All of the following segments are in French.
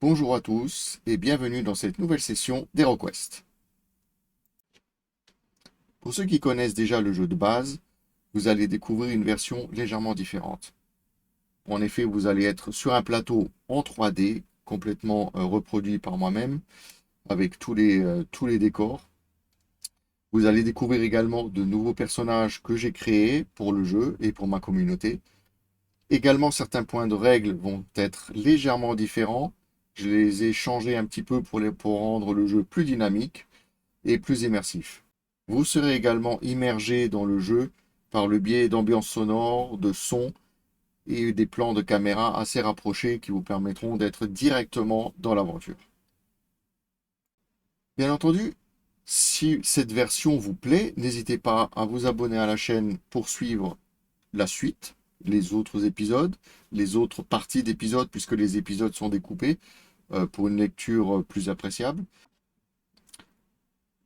Bonjour à tous et bienvenue dans cette nouvelle session d'HeroQuest. Pour ceux qui connaissent déjà le jeu de base, vous allez découvrir une version légèrement différente. En effet, vous allez être sur un plateau en 3D, complètement reproduit par moi-même, avec tous les décors. Vous allez découvrir également de nouveaux personnages que j'ai créés pour le jeu et pour ma communauté. Également, certains points de règles vont être légèrement différents. Je les ai changés un petit peu pour rendre le jeu plus dynamique et plus immersif. Vous serez également immergé dans le jeu par le biais d'ambiances sonores, de sons et des plans de caméra assez rapprochés qui vous permettront d'être directement dans l'aventure. Bien entendu, si cette version vous plaît, n'hésitez pas à vous abonner à la chaîne pour suivre la suite, les autres épisodes, les autres parties d'épisodes, puisque les épisodes sont découpés pour une lecture plus appréciable.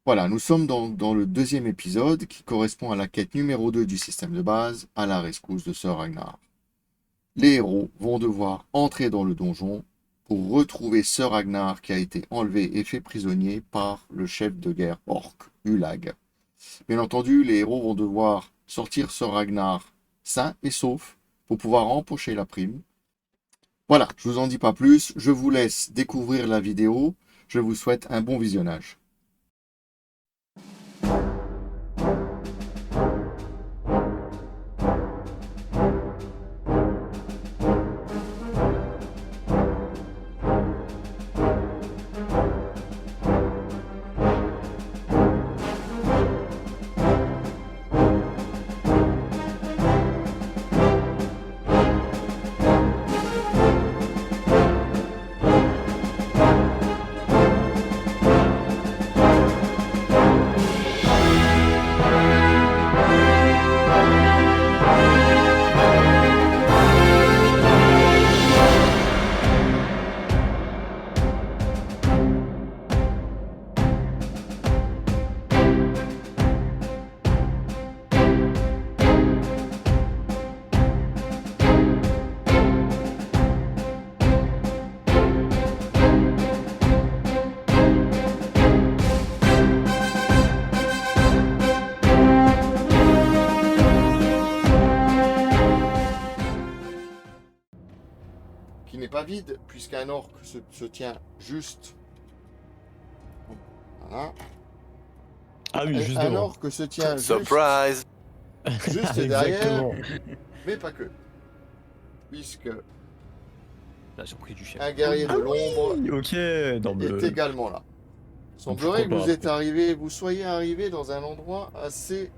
Voilà, nous sommes dans le deuxième épisode qui correspond à la quête numéro 2 du système de base, à la rescousse de Sir Ragnar. Les héros vont devoir entrer dans le donjon pour retrouver Sir Ragnar qui a été enlevé et fait prisonnier par le chef de guerre orc, Ulag. Bien entendu, les héros vont devoir sortir Sir Ragnar sain et sauf pour pouvoir empocher la prime. Voilà, je vous en dis pas plus, je vous laisse découvrir la vidéo, je vous souhaite un bon visionnage. Qui n'est pas vide, puisqu'un orc se tient juste. Voilà. Ah oui, juste Un devant. orc se tient Surprise! juste derrière, Exactement. mais pas que. Puisque La surprise du chef. un guerrier de l'ombre Oui, ok, non, mais... est également là. Semblerait que Pourquoi vous soyez arrivé dans un endroit assez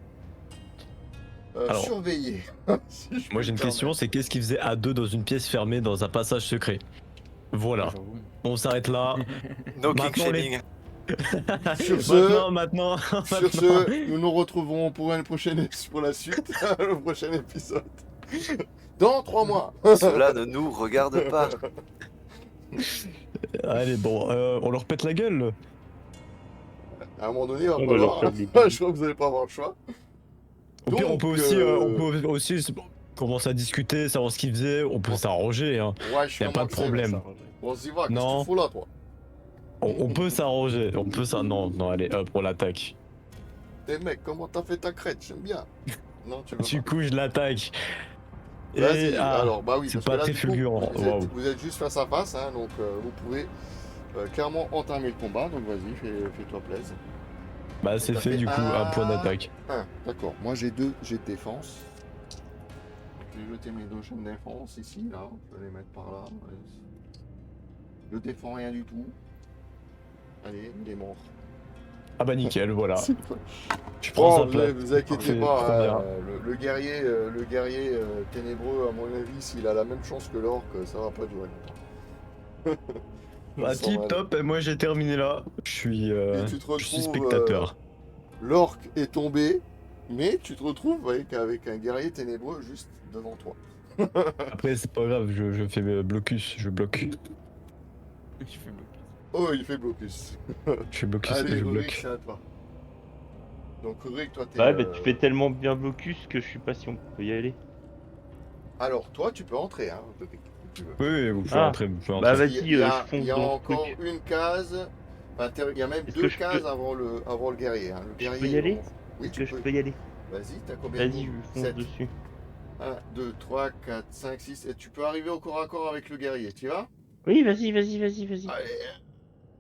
Alors, surveillé. si je moi puis j'ai une me question, c'est qu'est-ce qu'il faisait à deux dans une pièce fermée dans un passage secret? Voilà, on s'arrête là. No king Maintenant, les- shaming. permettre. Sur ce, maintenant. nous nous retrouverons pour pour la suite, le prochain épisode. Dans 3 mois. Cela ne nous regarde pas. Allez, bon, on leur pète la gueule. À un moment donné, il va On va falloir. leur faire des Je crois que vous n'allez pas avoir le choix. Au pire, Donc, on peut aussi commencer à discuter, savoir ce qu'ils faisaient, on peut s'arranger, hein. Ouais, je suis Y a pas de problème. Bon, s'y va, qu'est-ce que Non. tu fous là, toi? On peut s'arranger, on peut ça. Non, non, allez, hop, on l'attaque. T'es mec, comment t'as fait ta crête? J'aime bien. Non, tu veux Du pas. coup, je l'attaque. Vas-y, ah, alors, bah oui, c'est parce pas que là, très du coup, fulgurant. vous Waouh. êtes, vous êtes juste face à face, hein, donc vous pouvez clairement entamer le combat. Donc vas-y, fais-toi plaisir. Bah, c'est T'as fait, fait du coup, un point d'attaque. D'accord, moi j'ai 2 jets de défense. Je vais jeter mes 2 jets de défense ici, là. Je vais les mettre par là. Je défends rien du tout. Allez, il est mort. Ah bah nickel, voilà. C'est Je prends Bon, sa place. vous inquiétez Parfait, pas, trop bien. le guerrier ténébreux, à mon avis, s'il a la même chance que l'orque, ça va pas durer longtemps. Bah, Sans tip mal. top, et moi j'ai terminé là. Je suis Et tu te je suis retrouves, spectateur. L'orque est tombé, mais tu te retrouves avec un guerrier ténébreux juste devant toi. Après, c'est pas grave, je fais blocus, je bloque. Oh, il fait blocus. Je fais blocus et Allez, je Rurik, bloque. c'est à toi. Donc, Rurik, toi, t'es. Ouais, mais tu fais tellement bien blocus que je sais pas si on peut y aller. Alors, toi, tu peux entrer, hein, Rurik. tu veux. Oui, vous pouvez Ah. rentrer. Vous pouvez Bah rentrer. vas-y, Il y a, je fonce il y a dans le encore truc. une case. Enfin, il y a même Est-ce deux que je peux- cases avant le guerrier. Hein. Le Je guerrier, peux y aller? Oui, Est-ce tu que je peux. peux y aller? Vas-y, t'as combien de Vas-y, je moves? fonce 7. dessus. 1, 2, 3, 4, 5, 6. Et tu peux arriver au corps à corps avec le guerrier. Tu y vas? Oui, vas-y. Allez.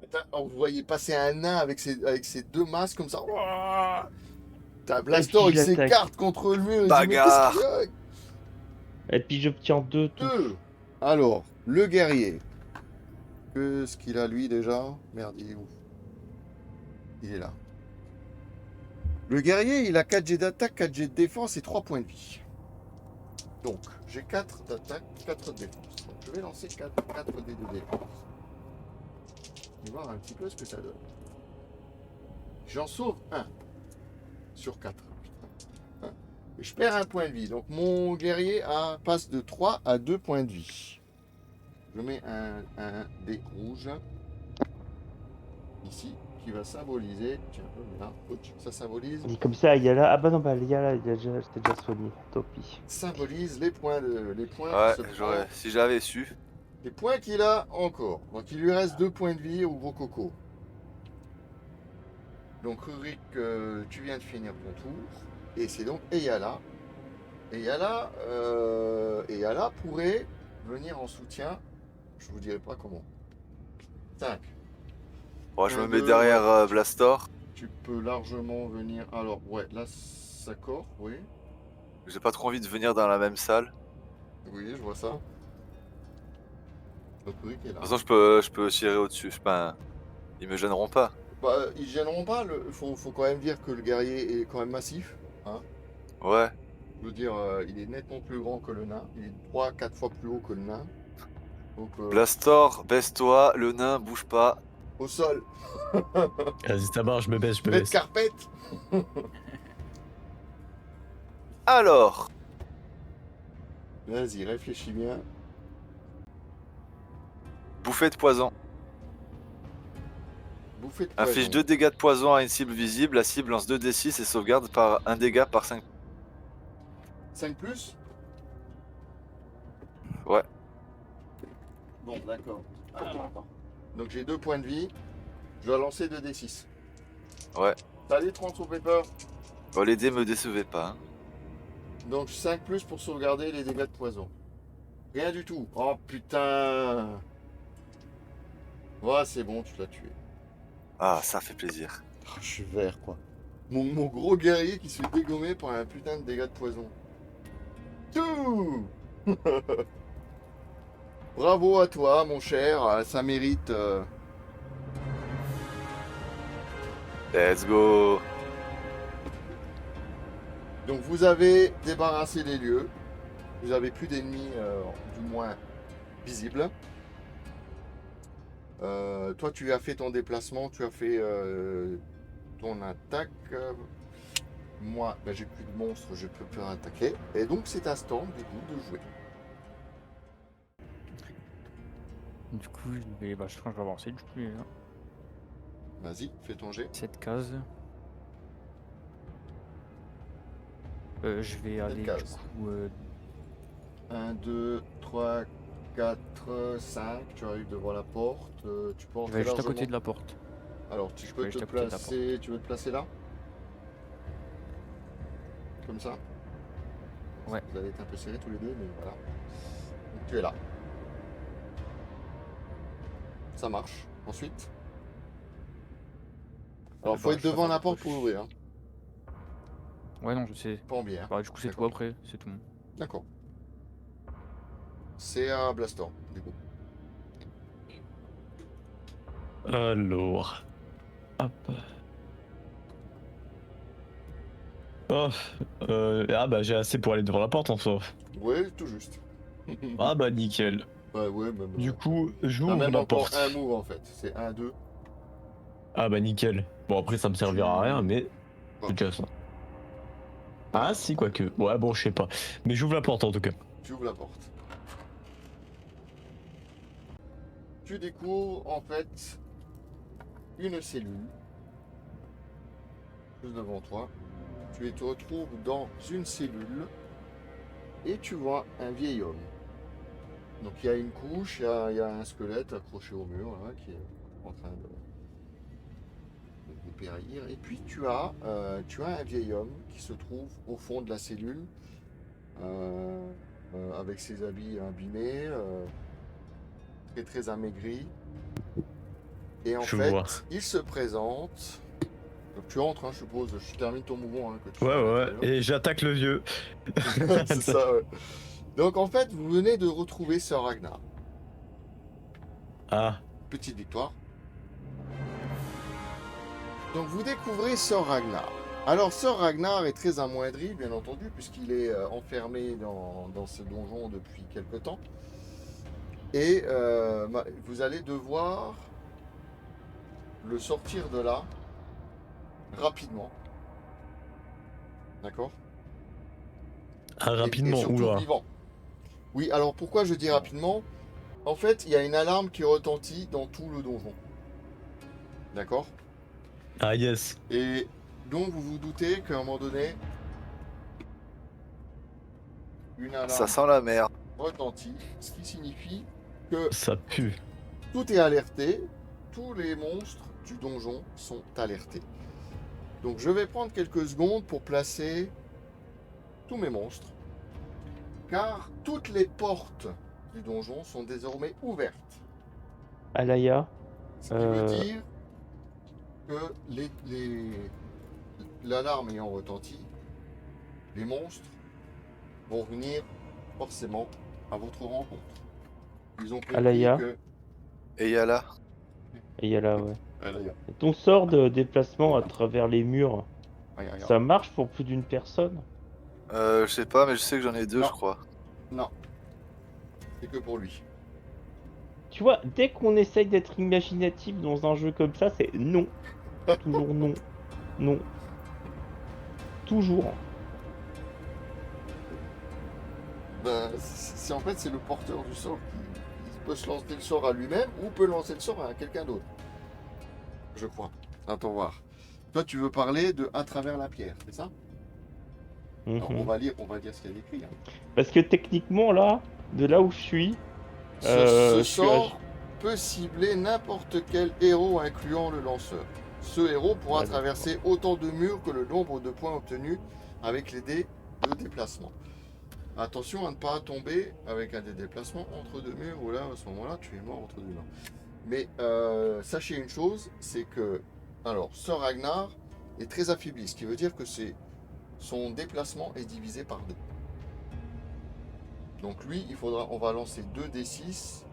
Putain, oh, vous voyez passer un nain avec ses deux masses comme ça. Ouah. Putain, Et Blastor, puis il je l'attaque. s'écarte contre le mur. Il dit, mais Bagarre. qu'est-ce qu'il y a? Et puis j'obtiens 2 touches. Deux. Alors, le guerrier. Qu'est-ce qu'il a lui déjà? Merde, il est où? Il est là. Le guerrier, il a 4 jets d'attaque, 4 jets de défense et 3 points de vie. Donc, j'ai 4 d'attaque, 4 de défense. Donc, je vais lancer 4 dés de défense. On va voir un petit peu ce que ça donne. J'en sauve 1 sur 4. Et je perds un point de vie. Donc, mon guerrier passe de 3 à 2 points de vie. Je mets un dé rouge ici qui va symboliser. Tiens, là, ça symbolise. Et comme ça, il y a là. Ah bah non, bah il y a là, c'était déjà soigné. Tant pis. Symbolise les points Ouais, qu'il se j'aurais. prend, Si j'avais su. les points qu'il a encore. Donc il lui reste 2 points de vie au gros coco. Donc Rurik, tu viens de finir ton tour. Et c'est donc Eyala. Eyala pourrait venir en soutien. Je vous dirai pas comment. 5. Bon, je Un, me mets deux, derrière ouais. Blastor. Tu peux largement venir. Alors, ouais, là, ça corps, oui. J'ai pas trop envie de venir dans la même salle. Oui, je vois ça. Donc Rurik est là. De toute façon, je peux tirer au-dessus. Je sais pas. Ils me gêneront pas. Bah, ils gêneront pas. Faut quand même dire que le guerrier est quand même massif. Ouais. Je veux dire, il est nettement plus grand que le nain. Il est 3-4 fois plus haut que le nain. Donc, Blastor, baisse-toi. Le nain, bouge pas. au sol, Vas-y, ça marche, je me baisse. bête carpette. Alors. Vas-y, réfléchis bien. Bouffée de poison. Bouffée de poison. Inflige 2 dégâts de poison à une cible visible. La cible lance 2d6 et sauvegarde par 1 dégât par 5. 5 plus. Ouais. Bon, d'accord. Attends. Donc j'ai 2 points de vie. Je dois lancer 2d6. Ouais. Salut Transfer Paper. Bon, les dés me décevaient pas. Hein. Donc 5 plus pour sauvegarder les dégâts de poison. Rien du tout. Oh putain. Ouais, c'est bon, tu l'as tué. Ah, ça fait plaisir. Oh, je suis vert, quoi. Mon gros guerrier qui se fait dégommer par un putain de dégâts de poison. Tout. Bravo à toi, mon cher. Ça mérite. Let's go. Donc vous avez débarrassé les lieux. Vous n'avez plus d'ennemis, du moins visibles. Toi, tu as fait ton déplacement, tu as fait ton attaque. Moi, ben, j'ai plus de monstres, je peux plus attaquer. Et donc, c'est à Storm, du coup, de jouer. Du coup, je crois que je vais avancer. Du coup, il est là. Vas-y, fais ton jet. Cette case. Je vais aller case. du coup. 1, 2, 3, 4, 5. Tu arrives devant la porte. Tu peux Je entrer vais juste à largement. côté de la porte. Alors, tu Je peux vais te juste à côté de la placer. Tu veux te placer là? Comme ça? Ouais. Vous allez être un peu serrés tous les deux, mais voilà. Donc, tu es là. Ça marche. Ensuite? Alors, faut Bah, être je vais devant faire la un porte peu. pour ouvrir. Hein. Ouais, non, je sais. Pas en bière. Bah, du coup, c'est tout D'accord. après. C'est tout. D'accord. C'est à Blastor, du coup. Alors. Hop. Oh, ah bah j'ai assez pour aller devant la porte en soi. Ouais, tout juste. Ah bah nickel. Ouais, même. Du coup, T'as j'ouvre même la encore porte. un move en fait. C'est 1, 2. Ah bah nickel. Bon après ça me servira à rien mais Bon. c'est déjà ça. Ah si quoique. Ouais bon je sais pas. Mais j'ouvre la porte en tout cas. Tu ouvres la porte. Tu découvres en fait une cellule juste devant toi. Tu te retrouves dans une cellule et tu vois un vieil homme. Donc il y a une couche, il y a un squelette accroché au mur là, qui est en train de périr. Et puis tu as un vieil homme qui se trouve au fond de la cellule avec ses habits abîmés, très très amaigri. Et en Je fait, vois. il se présente. Donc tu entres, hein, je suppose, je termine ton mouvement. Hein, que tu Ouais, fais à ouais, l'intérieur. et j'attaque le vieux. C'est ça, ouais. Donc en fait, vous venez de retrouver Sir Ragnar. Ah, Petite victoire. Donc vous découvrez Sir Ragnar. Alors Sir Ragnar est très amoindri, bien entendu, puisqu'il est enfermé dans ce donjon depuis quelque temps. Et vous allez devoir le sortir de là rapidement. D'accord? ah Et rapidement, surtout oula. vivant. Oui, alors pourquoi je dis rapidement? En fait, il y a une alarme qui retentit dans tout le donjon. D'accord? Ah yes, Et donc vous vous doutez qu'à un moment donné, une Ça alarme sent la mer. retentit, ce qui signifie que ça pue. tout est alerté, tous les monstres du donjon sont alertés. Donc je vais prendre quelques secondes pour placer tous mes monstres, car toutes les portes du donjon sont désormais ouvertes. Alaya, Ce qui veut dire que l'alarme ayant retenti, les monstres vont venir forcément à votre rencontre. Ils ont compris Alaya. que... Et il y a là. il y a là, ouais. Alaya. Ton sort de déplacement à travers les murs, Regarde. ça marche pour plus d'une personne? Je sais pas, mais je sais que j'en ai deux, Non. je crois. Non, c'est que pour lui. Tu vois, dès qu'on essaye d'être imaginatif dans un jeu comme ça, c'est non. Toujours non. Non. Toujours. Ben, en fait, c'est le porteur du sort qui peut se lancer le sort à lui-même ou peut lancer le sort à quelqu'un d'autre. Je crois. Attends voir. Toi, tu veux parler de à travers la pierre, c'est ça? Alors, Mhm. on va dire ce qu'il y a écrit. Hein. Parce que techniquement, là, de là où je suis, Ce je suis sort peut cibler n'importe quel héros incluant le lanceur. Ce héros pourra Ouais, traverser autant de murs que le nombre de points obtenus avec les dés de déplacement. Attention à ne pas tomber avec un des déplacements entre deux murs où là, à ce moment-là, tu es mort entre deux murs. Mais sachez une chose, c'est que alors Sir Ragnar est très affaibli, ce qui veut dire que son déplacement est divisé par deux. Donc lui, on va lancer 2d6.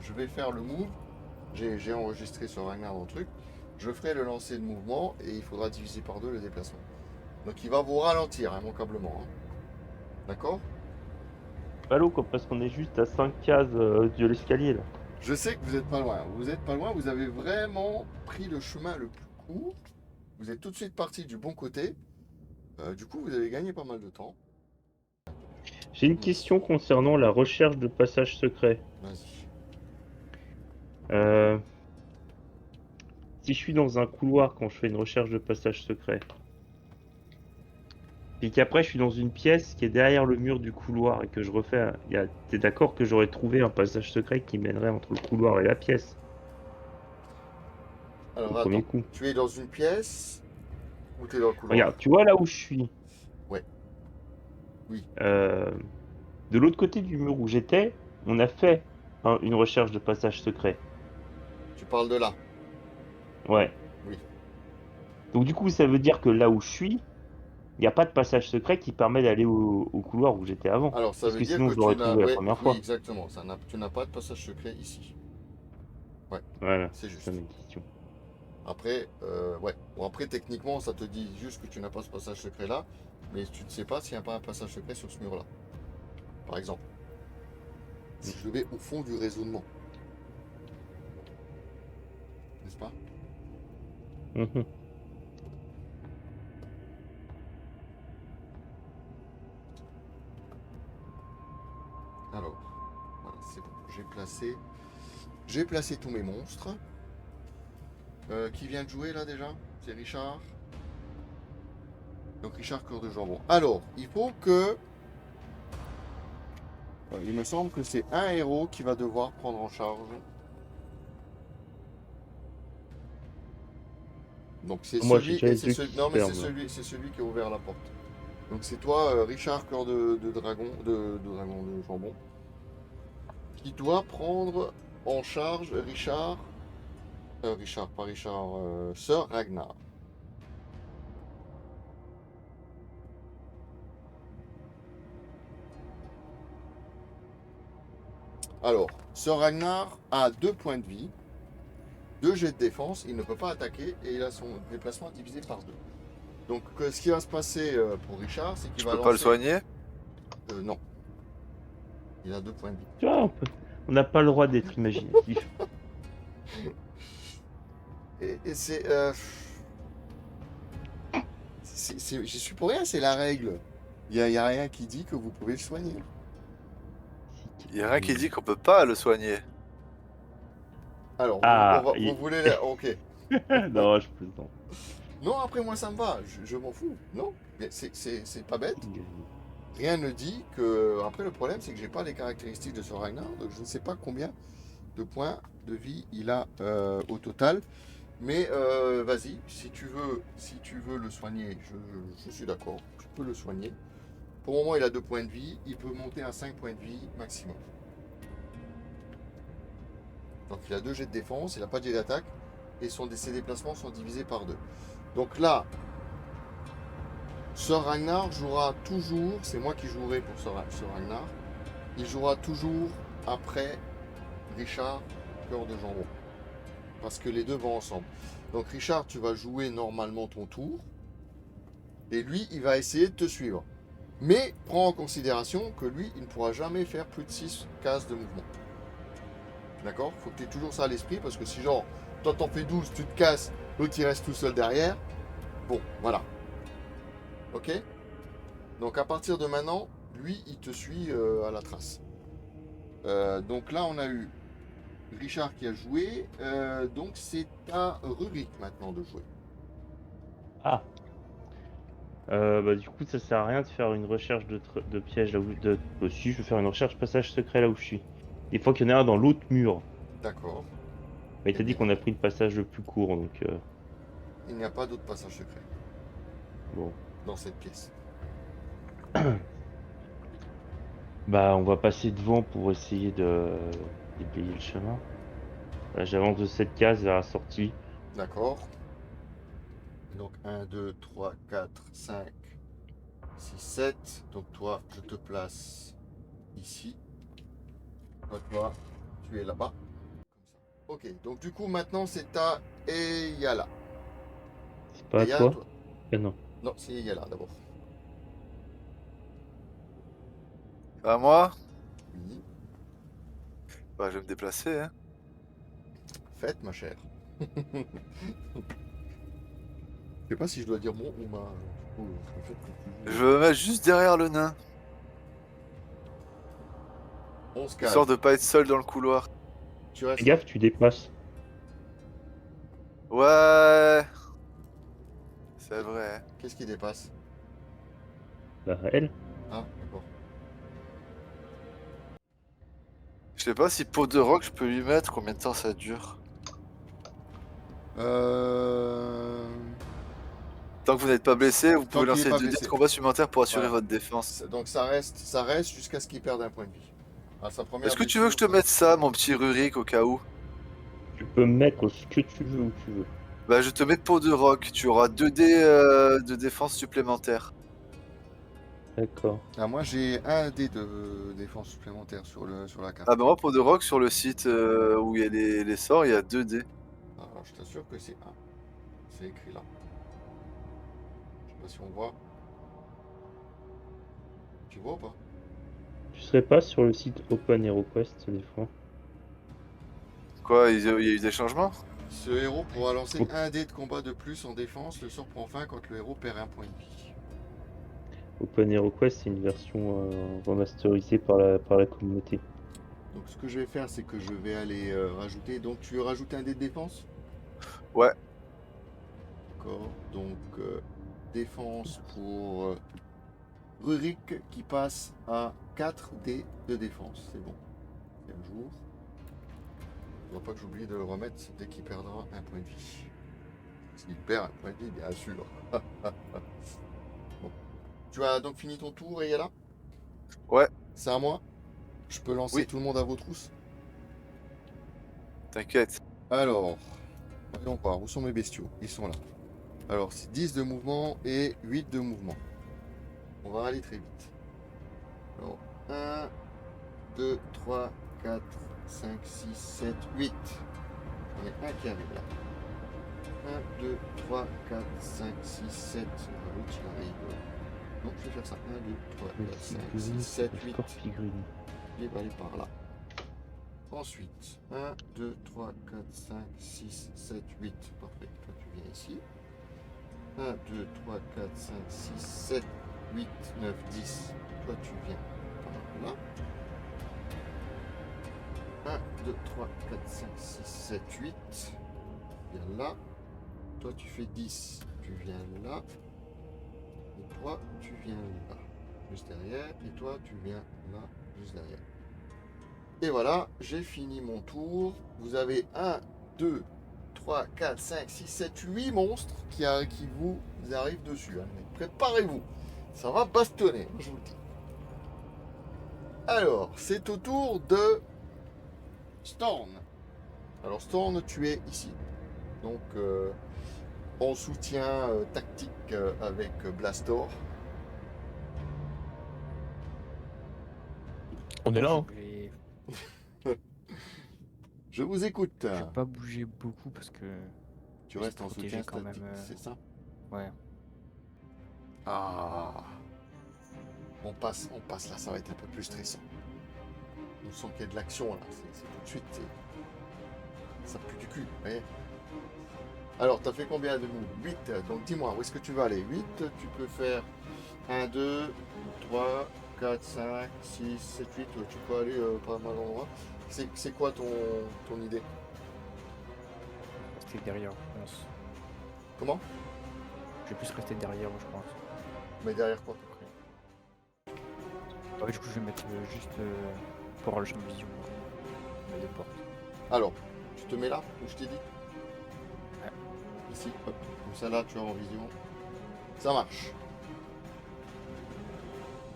Je vais faire le move. J'ai enregistré Sir Ragnar dans le truc. Je ferai le lancer de mouvement et il faudra diviser par deux le déplacement. Donc il va vous ralentir immanquablement. Hein. D'accord? pas l'eau, quoi, parce qu'on est juste à 5 cases de l'escalier, là. Je sais que vous n'êtes pas loin. Vous n'êtes pas loin, vous avez vraiment pris le chemin le plus court. Vous êtes tout de suite parti du bon côté. Du coup, vous avez gagné pas mal de temps. J'ai une question concernant la recherche de passage secret. Vas-y. Si je suis dans un couloir quand je fais une recherche de passage secret, puis qu'après je suis dans une pièce qui est derrière le mur du couloir et que je refais, t'es d'accord que j'aurais trouvé un passage secret qui mènerait entre le couloir et la pièce Alors au premier attends, coup. tu es dans une pièce ou tu es dans le couloir? Regarde, tu vois là où je suis. Ouais. Oui. De l'autre côté du mur où j'étais, on a fait une recherche de passage secret. Tu parles de là. Ouais. Oui. Donc du coup, ça veut dire que là où je suis, il n'y a pas de passage secret qui permet d'aller au couloir où j'étais avant. Alors ça Parce veut que dire sinon, que je l'aurais tu n'as... trouvé la Ouais, première oui, fois. exactement. Tu n'as pas de passage secret ici. Ouais, Voilà, c'est juste. ça ma question. Après, ouais. Bon, après, techniquement, ça te dit juste que tu n'as pas ce passage secret là, mais tu ne sais pas s'il n'y a pas un passage secret sur ce mur là. Par exemple. Si je vais au fond du raisonnement. N'est-ce pas? Mhm. Alors, voilà, c'est bon. J'ai placé tous mes monstres. Qui vient de jouer là déjà? C'est Richard. Donc Richard Cœur de Jambon. Alors, il faut que Il me semble que c'est un héros qui va devoir prendre en charge. Donc c'est Moi, j'ai celui, déjà et les c'est yeux celui, qui non se mais ferment. c'est celui qui a ouvert la porte. Donc c'est toi, Richard Cœur de Dragon, de Dragon de Jambon, qui doit prendre en charge Richard, pas Richard, Sir Ragnar. Alors, Sir Ragnar a 2 points de vie, 2 jets de défense, il ne peut pas attaquer et il a son déplacement divisé par 2. Donc ce qui va se passer pour Richard, c'est qu'il Je va peux pas le lancer... soigner? Non, il a 2 points de vie. Tu vois, on n'a pas le droit d'être imaginatif. Et c'est... J'y suis pour rien, c'est la règle. Il y a rien qui dit que vous pouvez le soigner. Il y a rien qui dit qu'on peut pas le soigner. Alors, Ah, vous voulez... Ok. non, je plaisante. Non, après moi ça me va, je m'en fous. Non, mais c'est pas bête. Rien ne dit que... Après le problème c'est que j'ai pas les caractéristiques de ce Ragnar, donc je ne sais pas combien de points de vie il a au total. Mais vas-y, si tu veux le soigner, je suis d'accord, tu peux le soigner. Pour le moment il a 2 points de vie, il peut monter à 5 points de vie maximum. Donc il a 2 jets de défense, il n'a pas de jet d'attaque, et ses déplacements sont divisés par 2. Donc là, Sir Ragnar jouera toujours, c'est moi qui jouerai pour Sir Ragnar, il jouera toujours après Richard, Cœur de Jambon. Parce que les deux vont ensemble. Donc Richard, tu vas jouer normalement ton tour, et lui, il va essayer de te suivre. Mais prends en considération que lui, il ne pourra jamais faire plus de 6 cases de mouvement. D'accord? Faut que tu aies toujours ça à l'esprit, parce que si genre, toi t'en fais 12, tu te casses, l'autre il reste tout seul derrière, bon, voilà. Ok? Donc à partir de maintenant, lui, il te suit à la trace. Donc là, on a eu Richard qui a joué. Donc c'est à Rurik maintenant de jouer. Ah. Bah, du coup, ça sert à rien de faire une recherche de piège là où. Si, je vais faire une recherche passage secret là où je suis. Des fois qu'il y en a un dans l'autre mur. D'accord. Mais il t'a dit qu'on a pris le passage le plus court, donc Il n'y a pas d'autre passage secret bon. dans cette pièce. Bah, on va passer devant pour essayer de déblayer le chemin. Là, j'avance de cette case vers la sortie. D'accord. Donc 1, 2, 3, 4, 5, 6, 7. Donc toi, je te place ici. Toi, tu es là-bas. Comme ça. Ok, donc du coup, maintenant, c'est à Eyala. C'est pas à Eyala, toi? Ah non. Non, c'est Eyala d'abord. À moi? Oui. Bah, je vais me déplacer, hein. Faites, ma chère. Je sais pas si je dois dire mon ou ma. Faites comme tu Je veux. veux me mettre juste derrière le nain, 11 cases. histoire de pas être seul dans le couloir. Tu restes Fais là. gaffe, tu dépasses. Ouais, c'est vrai. Qu'est-ce qui dépasse? Bah, elle. Ah, d'accord. Je sais pas si peau de roc, je peux lui mettre, combien de temps ça dure? Tant que vous n'êtes pas blessé, vous Tant pouvez qu'il est lancer pas 2 dés de blessé. combat supplémentaires pour assurer Voilà. votre défense. Donc ça reste jusqu'à ce qu'il perde un point de vie. À sa première Est-ce que tu veux que je te blessure, mette ça, mon petit Rurik, au cas où? Tu peux mettre ce que tu veux où tu veux. Bah, je te mets peau de roc, tu auras 2 dés de défense supplémentaires. D'accord. Ah, moi j'ai un dé de défense supplémentaire sur la carte. Ah bah moi, peau de roc, sur le site où il y a les sorts, il y a 2 dés. Alors je t'assure que c'est un. C'est écrit là. Je sais pas si on voit. Tu vois ou pas? Tu serais pas sur le site Open HeroQuest des fois? Quoi, il y a eu des changements? Ce héros pourra lancer Oh. un dé de combat de plus en défense. Le sort prend fin quand le héros perd un point de vie. Open HeroQuest, c'est une version remasterisée par la communauté. Donc ce que je vais faire, c'est que je vais aller rajouter. Donc tu rajoutes un dé de défense? Ouais. D'accord. Donc défense pour Rurik qui passe à 4 dés de défense. C'est bon. C'est un jour. Il ne faut pas que j'oublie de le remettre dès qu'il perdra un point de vie. S'il perd un point de vie, bien sûr. Bon. Tu as donc fini ton tour, Eyala? Ouais. C'est à moi? Je peux lancer Oui. tout le monde à vos trousses? T'inquiète. Alors, voyons voir, où sont mes bestiaux? Ils sont là. Alors, c'est 10 de mouvement et 8 de mouvement. On va aller très vite. Alors, 1, 2, 3, 4, 5, 6, 7, 8. J'en ai un qui arrive là. 1, 2, 3, 4, 5, 6, 7. L'autre il arrive. Donc je vais faire ça. 1, 2, 3, 4, 5, 6, 7, 8. Il va aller par là. Ensuite, 1, 2, 3, 4, 5, 6, 7, 8. Parfait. Toi, tu viens ici. 1, 2, 3, 4, 5, 6, 7, 8, 9, 10. Toi, tu viens par là. 1, 2, 3, 4, 5, 6, 7, 8. Viens là. Toi, tu fais 10. Tu viens là. Et toi, tu viens là. Juste derrière. Et toi, tu viens là. Juste derrière. Et voilà, j'ai fini mon tour. Vous avez 1, 2, 3, 4, 5, 6, 7, 8 monstres qui vous arrivent dessus. Hein. Mais préparez-vous. Ça va bastonner, je vous le dis. Alors, c'est au tour de Storm. Alors, Storm, tu es ici. Donc, en soutien tactique avec Blastor. On est là, hein. Je vous écoute. Je vais pas bouger beaucoup parce que Tu je vais restes en protéger soutien quand même, statique, c'est ça? ouais. Ah. On passe là, ça va être un peu plus stressant. On sent qu'il y a de l'action là, c'est tout de suite, ça pue du cul, vous voyez. Alors, t'as fait combien de moves? 8, donc dis-moi, où est-ce que tu vas aller? 8, tu peux faire 1, 2, 3, 4, 5, 6, 7, 8, tu peux aller pas mal d'endroits. C'est quoi ton idée? Rester derrière, je pense. Comment? Je vais plus rester derrière, je pense. Mais derrière quoi? Ouais, du coup, je vais mettre juste pour avoir le champ de vision. Les deux portes. Alors, tu te mets là, où je t'ai dit? Ouais. Ici, hop, comme ça là, tu as en vision. Ça marche.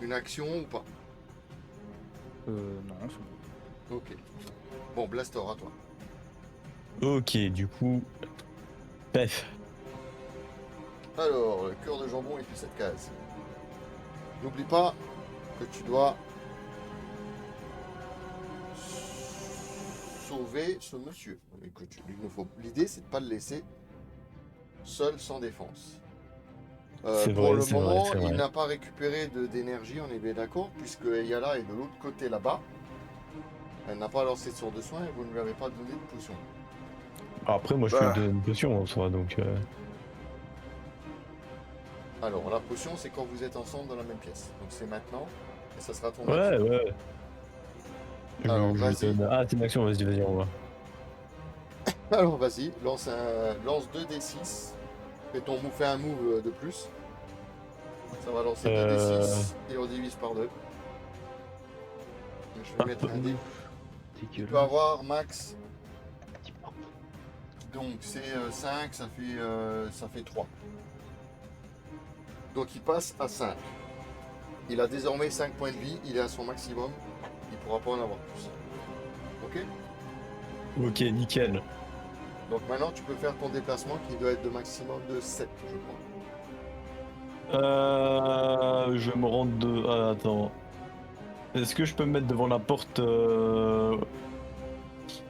Une action ou pas? Non, c'est bon. Ok. Bon, Blastor, à toi. Ok, du coup. Bref. Alors, le cœur de jambon, il fait cette case. N'oublie pas que tu dois sauver ce monsieur. Mais que l'idée, c'est de ne pas le laisser seul sans défense. C'est Pour vrai, le c'est vrai, moment, c'est il vrai. n'a pas récupéré d'énergie, on est bien d'accord, puisque Eyala est de l'autre côté là-bas. Elle n'a pas lancé de sort de soin et vous ne lui avez pas donné de potion. Après, moi, je Bah. fais une potion en soi, donc. Alors, la potion, c'est quand vous êtes ensemble dans la même pièce. Donc c'est maintenant, et ça sera ton Ouais, action. ouais. Alors, Je vas-y. donne- Ah, c'est une action, vas-y, on va. Alors vas-y, lance 2d6. Fais un move de plus. Ça va lancer 2d6 et on divise par 2. Je vais mettre un dé. Tu peux avoir max. Donc c'est 5, ça fait 3. Donc il passe à 5. Il a désormais 5 points de vie, il est à son maximum. Il ne pourra pas en avoir plus. Ok? Ok, nickel. Donc maintenant tu peux faire ton déplacement qui doit être de maximum de 7, je crois. Je me rends de. Ah, attends. Est-ce que je peux me mettre devant la porte de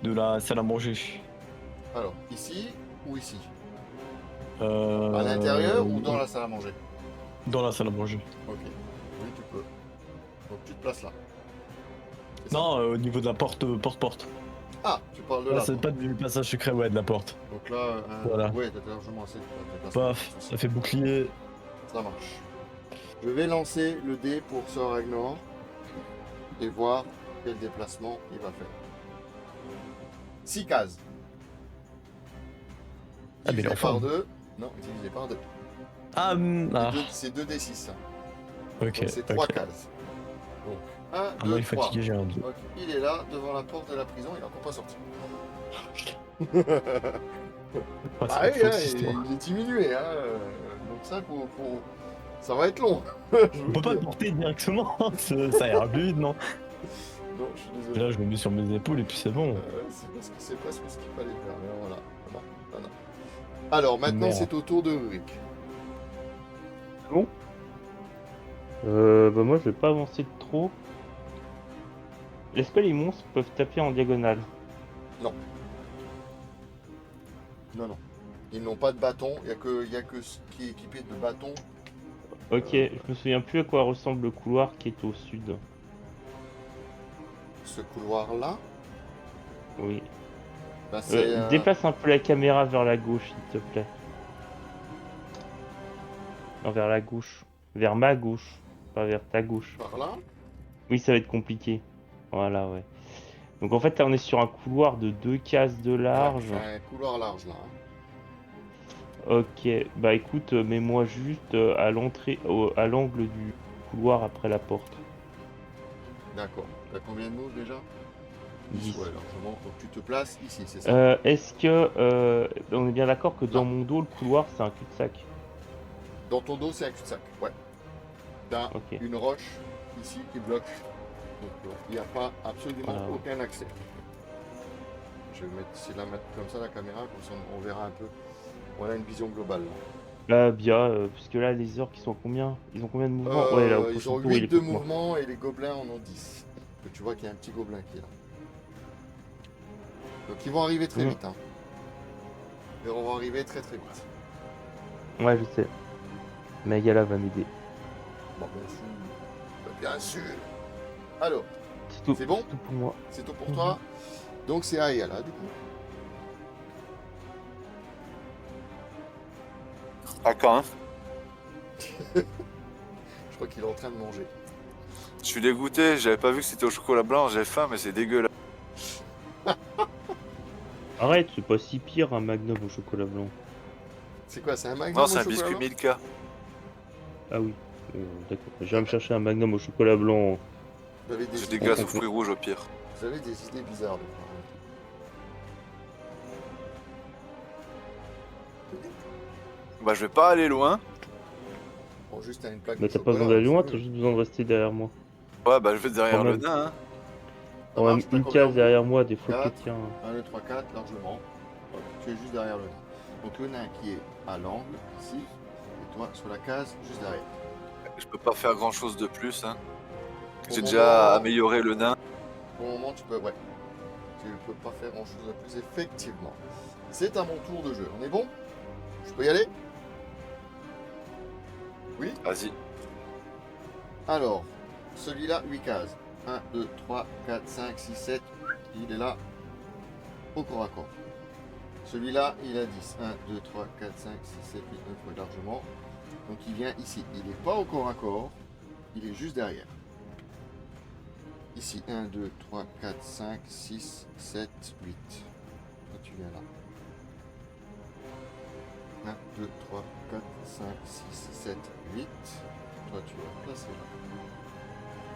la salle à manger? Alors, ici ou ici? Euh, À l'intérieur ou dans la salle à manger? Dans la salle à manger. Ok, oui tu peux. Donc tu te places là. C'est ça? Non, au niveau de la porte, porte. Ah, tu parles de Ah, là. c'est toi. pas du passage secret, ouais, de la porte. Donc là, Voilà. ouais, t'as largement assez de déplacement. Paf, ça fait bouclier. Ça marche. Je vais lancer le dé pour Sir Ragnar et voir quel déplacement il va faire. 6 cases. Ah, mais Divisé l'enfant. par 2. Non, divisé par 2. Ah, ah. C'est 2d6. Ok, Donc c'est 3 ok. cases. Donc 1, Ah, 2, moi, il est 3. fatigué, j'ai un 2. Donc, il est là, devant la porte de la prison, il est encore pas sorti. Ah, Bah c'est oui, une hein, fausse histoire. il est diminué. Hein. Donc ça, ça va être long. Je On vous peut pas le le dis. porter directement, ça ira plus vite, non? Non, je suis désolé. Là, je le mets sur mes épaules et puis c'est bon. C'est presque ce qu'il fallait faire. Mais voilà. Voilà. Alors, maintenant, Merde. c'est au tour de Rurik. Bon. Bah moi je vais pas avancer de trop. Est-ce que les monstres peuvent taper en diagonale? Non. Ils n'ont pas de bâton. Il y a que ce qui est équipé de bâton. Ok, je me souviens plus à quoi ressemble le couloir qui est au sud. Ce couloir-là, Oui. bah, c'est Déplace un peu la caméra vers la gauche s'il te plaît. Non, vers la gauche. Vers ma gauche. Pas vers ta gauche. par là. Oui, ça va être compliqué. Voilà, ouais. Donc en fait là on est sur un couloir de 2 cases de large. Ouais, un couloir large là. Hein. Ok, bah écoute, mets-moi juste à l'entrée, à l'angle du couloir après la porte. D'accord. T'as combien de mots déjà 10. Ouais, largement. Donc tu te places ici, c'est ça. Est-ce que on est bien d'accord que dans Non. mon dos le couloir c'est un cul-de-sac? Dans ton dos, c'est un cul-de-sac. Ouais. T'as Ok. une roche ici qui bloque. Donc il n'y a pas absolument Voilà, ouais. aucun accès. Je vais mettre comme ça la caméra, comme ça on verra un peu. On a une vision globale. Là, bien, puisque là les orques ils sont combien? Ils ont combien de mouvements? Ouais, là au Ils prochain ont tour 8 il est de plus que moi. mouvement et les gobelins en ont 10. Donc, tu vois qu'il y a un petit gobelin qui est là. Donc ils vont arriver très Mhm. vite. Hein. Ils vont arriver très très vite. Ouais, je sais. Megala va m'aider. Bon, bien sûr. Bien sûr. Alors, C'est tout. c'est bon C'est tout pour moi. C'est tout pour toi. Donc c'est Ayala du coup. À quand, hein? Je crois qu'il est en train de manger. Je suis dégoûté, j'avais pas vu que c'était au chocolat blanc, j'ai faim, mais c'est dégueulasse. Arrête, c'est pas si pire un magnum au chocolat blanc. C'est quoi, c'est un magnum Non, au c'est un chocolat biscuit blanc Milka. Ah oui. D'accord. Je vais me chercher un magnum au chocolat blanc. Vous avez des J'ai des idées, glaces aux fruits rouges au pire. vous avez des idées bizarres de fois. Bah, je vais pas aller loin. Bon, juste à une plaque Mais de t'as pas chocolat. besoin d'aller loin, c'est t'as mieux. juste besoin de rester derrière moi. Ouais, bah, je vais derrière Quand le même. nain, hein. Ça Quand même marche, t'as une combien case de derrière moi, des fois que 4. tiens. 1, 2, 3, 4, largement. Hop, tu es juste derrière le nain. Donc le nain qui est à l'angle, ici, et toi sur la case, juste derrière. Je peux pas faire grand chose de plus, hein. Pour J'ai le déjà moment- amélioré le nain. Pour le moment, tu peux, ouais. Tu peux pas faire grand chose de plus, effectivement. C'est à mon tour de jeu. On est bon? Je peux y aller? Oui? Vas-y. Alors, celui-là, 8 cases. 1, 2, 3, 4, 5, 6, 7. Il est là, au corps à corps. Celui-là, il a 10. 1, 2, 3, 4, 5, 6, 7, 8, 9, ouais, largement. Donc il vient ici. Il n'est pas au corps à corps. Il est juste derrière. Ici, 1, 2, 3, 4, 5, 6, 7, 8. Toi, tu viens là. 1, 2, 3, 4, 5, 6, 7, 8. Toi, tu vas placer là.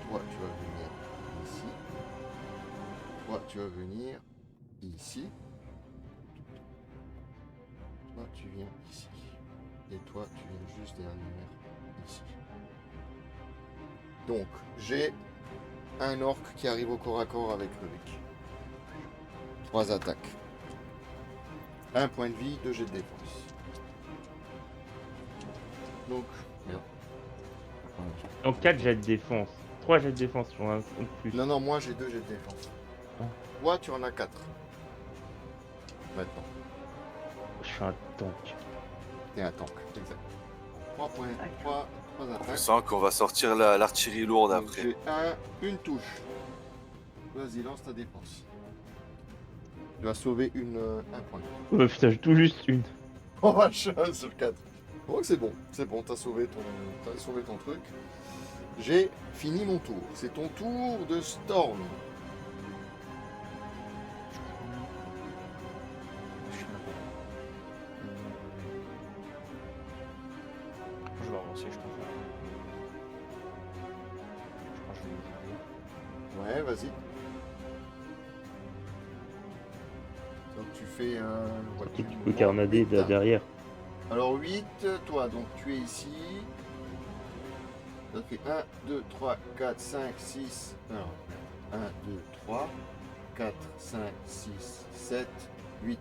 Toi, tu vas venir ici. Toi, tu vas venir ici. Toi, tu viens ici. Et toi, tu viens juste derrière ici. Donc, j'ai un orc qui arrive au corps à corps avec Rurik. 3 attaques. 1 point de vie, 2 jets de défense. Donc, merde. Donc 4 jets de défense. 3 jets de défense, j'en ai un de plus. Non, moi j'ai 2 jets de défense. Ah. Toi, tu en as 4. Maintenant, Je suis un tank. t'es un tank, exact. 3 points, 3 Je attaques. sens qu'on va sortir l'artillerie lourde Donc, après. j'ai une touche. Vas-y, lance ta défense. Tu vas sauver un point. Oh putain, j'ai tout juste une. Oh vache, 1 sur 4. Bon, c'est bon, t'as sauvé ton truc. J'ai fini mon tour. C'est ton tour de Storm. Je suis là. Je vais avancer, je pense. Ouais, vas-y. Donc tu fais ouais, Et tu du peux mouvement carnader 8. derrière. Alors 8, toi, donc tu es ici. Ça fait 1, 2, 3, 4, 5, 6. Alors, 1, 2, 3, 4, 5, 6, 7, 8.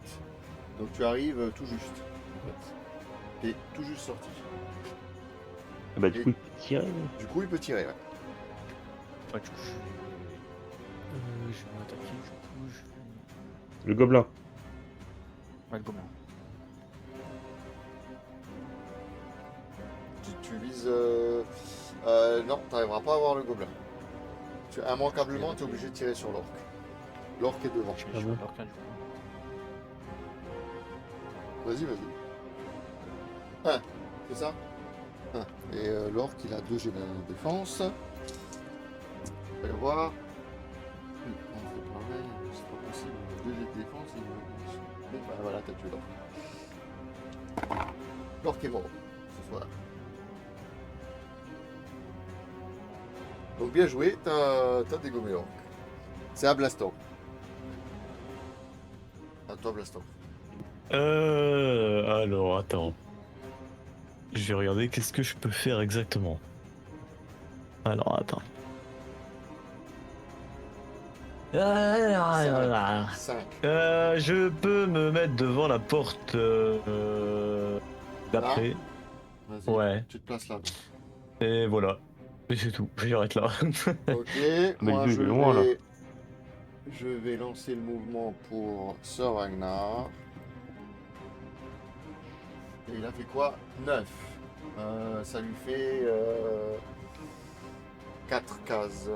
Donc tu arrives tout juste. En fait. T'es tout juste sorti. Ah bah du Et- coup, il peut tirer. Du coup, il peut tirer. Ouais. Ouais, du coup, je vais m'attaquer. Du coup, je vais. Le gobelin. Ouais, le gobelin. Tu vises. Non, tu n'arriveras pas à avoir le gobelin. Immanquablement, tu es obligé de tirer sur l'orque. L'orque est devant. Je vais Ah jouer bon l'orque, hein, du coup. Vas-y, vas-y. C'est ça 1. Et l'orque, il a 2 jets de défense. On va voir. On fait pareil, c'est pas possible. 2 jets de défense. Et bah, voilà, t'as tué l'orque. L'orque est mort ce soir. Donc bien joué, t'as dégommé l'orque. C'est à Blastor. À toi, Blastor. Alors, attends. Je vais regarder qu'est-ce que je peux faire exactement. Alors, attends. 5. Je peux me mettre devant la porte d'après. Vas-y, Ouais. tu te places là. Donc. Et voilà. Et c'est tout. J'arrête là. Ok, Mais moi le 2, il est loin, là. je vais lancer le mouvement pour Sir Ragnar. Et il a fait quoi 9. Ça lui fait 4 cases.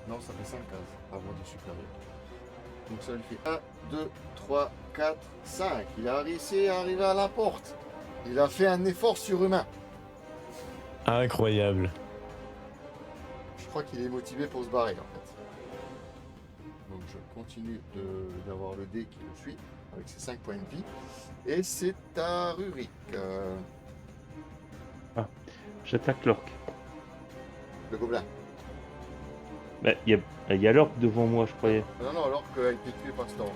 Non, ça fait 5 cases avant de supérieur. Donc ça lui fait 1, 2, 3, 4, 5. Il a réussi à arriver à la porte. Il a fait un effort surhumain. Incroyable. Je crois qu'il est motivé pour se barrer en fait. Donc je continue d'avoir le dé qui le suit avec ses 5 points de vie. Et c'est à Rurik. J'attaque l'orque. Le gobelin. Bah, il y a l'orque devant moi, je croyais. Non, alors qu'elle a été tuée par Storm.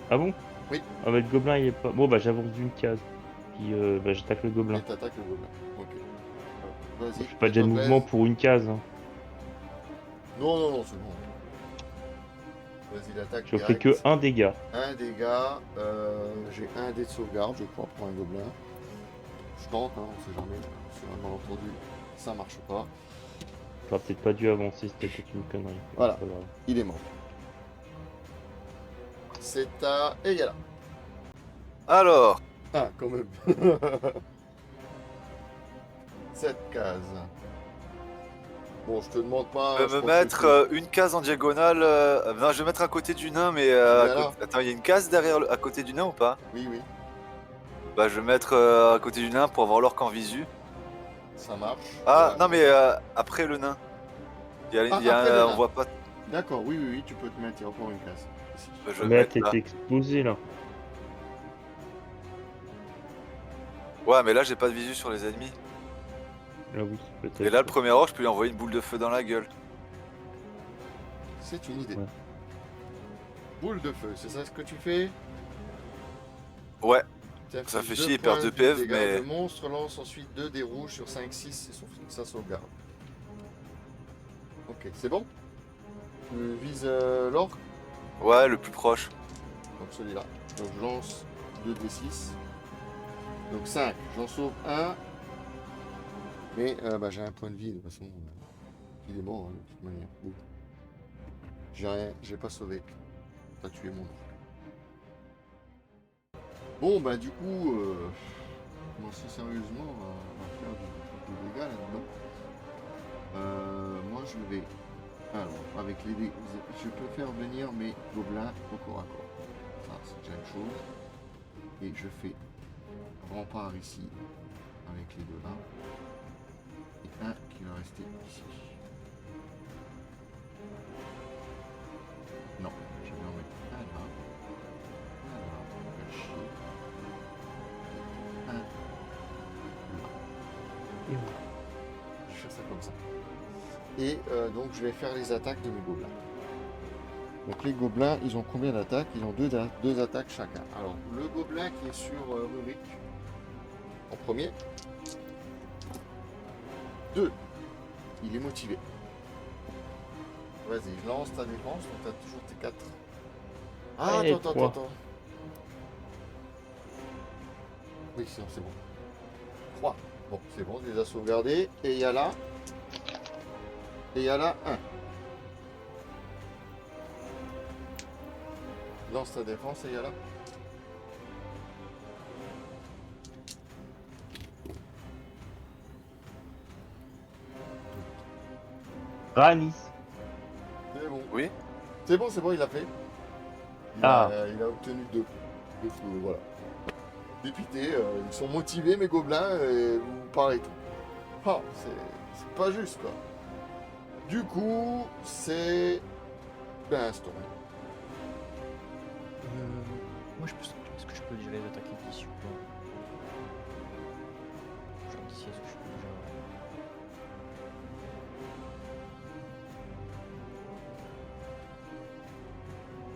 Ah bon? Oui. Ah bah le gobelin, il est pas. Bon, bah j'avance d'une case. Puis bah, j'attaque le Et gobelin. t'attaques le gobelin. Ok. Vas-y. Je fais pas déjà de Toclès. mouvement pour une case. Hein. Non, c'est bon. Vas-y, l'attaque. Je fais que 1 dégât. Un dégât. J'ai un dé de sauvegarde, je crois, pour un gobelin. Je tente, hein, on sait jamais. Sur un malentendu, ça marche pas. J'aurais peut-être pas dû avancer, c'était peut-être une connerie. Voilà. C'est pas grave. Il est mort. C'est à Eyala. Alors, Ah, quand même. 7 cases. Bon, je te demande pas. je je vais me pense mettre que une case en diagonale. Non, je vais mettre à côté du nain, mais. Voilà. Attends, il y a une case derrière à côté du nain ou pas? Oui, Bah, je vais mettre à côté du nain pour avoir l'orque en visu. ça marche. Ah, Voilà. non, mais après le nain. Il y a après le on nain. voit pas. D'accord, oui, tu peux te mettre. Il y a encore une case. Ici. Je vais Mais là, mettre là. t'es exposé là. Ouais, mais là, j'ai pas de visu sur les ennemis. Là, oui, peut-être. Et là, le premier orque, je peux lui envoyer une boule de feu dans la gueule. C'est une idée. Ouais. Boule de feu, c'est ça ce que tu fais? Ouais. Tiens, Ça tu fait deux chier, il perd points 2 de PF, dégâts. mais- Le monstre lance ensuite 2 dés rouges sur 5-6 et sa sauvegarde. Ok, c'est bon? Tu vises l'orque? Ouais, le plus proche. Donc celui-là. Donc je lance 2d6. Donc 5, j'en sauve 1. Mais bah, j'ai un point de vie de toute façon. Il est mort hein, de toute manière. Bon. J'ai rien, j'ai pas sauvé. T'as tué mon orque. Bon bah du coup, moi si sérieusement on va faire du dégâts là-dedans. Moi je vais, alors avec les dés, je peux faire venir mes gobelins au corps à corps. Ça c'est déjà une chose. Et je fais rempart ici avec les deux là. Et un qui va rester ici. Non, je vais en mettre un là. Un là, on va chier. Un Et donc je vais faire les attaques de mes gobelins. Donc les gobelins, ils ont combien d'attaques? Ils ont deux attaques chacun. Alors le gobelin qui est sur Rurik, en premier. 2. Il est motivé. Vas-y, lance ta défense, donc tu as toujours tes 4. Ah, Allez, attends. 3. Oui, c'est bon. 3. Bon, c'est bon, je les ai sauvegardés. Et il y a là. Et il y a là 1. Lance ta défense et il y a là. Ranis. C'est bon. Oui. C'est bon, il a fait. Il a obtenu 2. Voilà. Dépité, ils sont motivés mes gobelins et vous parlez tout. Ah, c'est pas juste quoi. Du coup, c'est ben Storm. Moi, est-ce que je peux déjà les attaquer d'ici ou pas? Genre d'ici, est-ce que je peux déjà...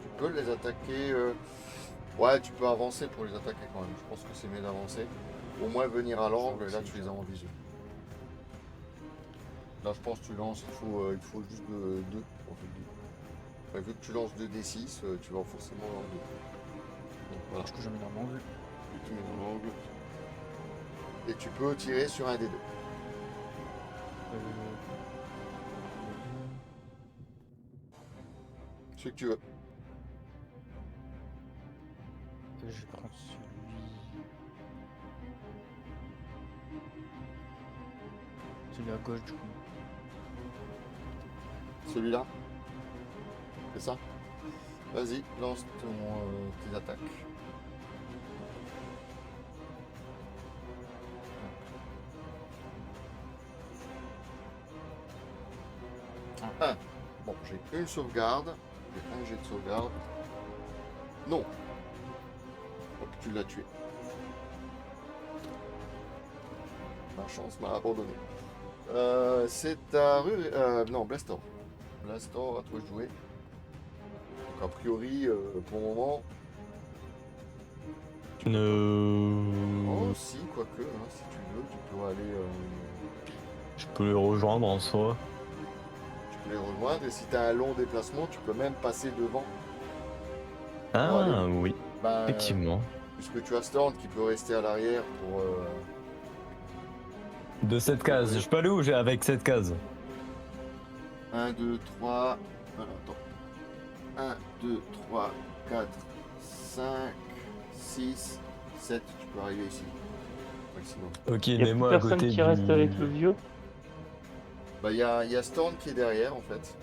Tu peux les attaquer. Ouais, tu peux avancer pour les attaquer quand même. Je pense que c'est mieux d'avancer. Au moins venir à l'angle, et là tu les as en visu. Là je pense que tu lances, il te faut juste 2. Enfin, vu que tu lances 2d6, tu vas forcément en 2. Donc voilà, Du coup, j'en mets dans l'angle. et tu mets dans l'angle. Et tu peux tirer sur un des 2. Ce que tu veux. Je vais prendre celui à gauche du coup. Celui-là. C'est ça. Vas-y, lance tes attaques. Un. Bon, j'ai une sauvegarde. J'ai un jet de sauvegarde. Non. Donc tu l'as tué. Ma chance m'a abandonné. C'est à non, Blastor. Blastor, à toi de jouer. Donc a priori, pour le moment. Oh si, quoique, hein, si tu veux, tu peux aller. Je peux les rejoindre en soi. Tu peux les rejoindre et si tu as un long déplacement, tu peux même passer devant. Ah allez. oui, Ben, effectivement. puisque tu as Storm qui peut rester à l'arrière pour. De cette case, je peux aller où j'ai avec cette case? 1, 2, 3. Alors attends. 1, 2, 3, 4, 5, 6, 7. Tu peux arriver ici. Maximum. Ok, Y'a mais plus moi à personne côté qui du... reste avec le vieux. Bah il y a Storm qui est derrière en fait.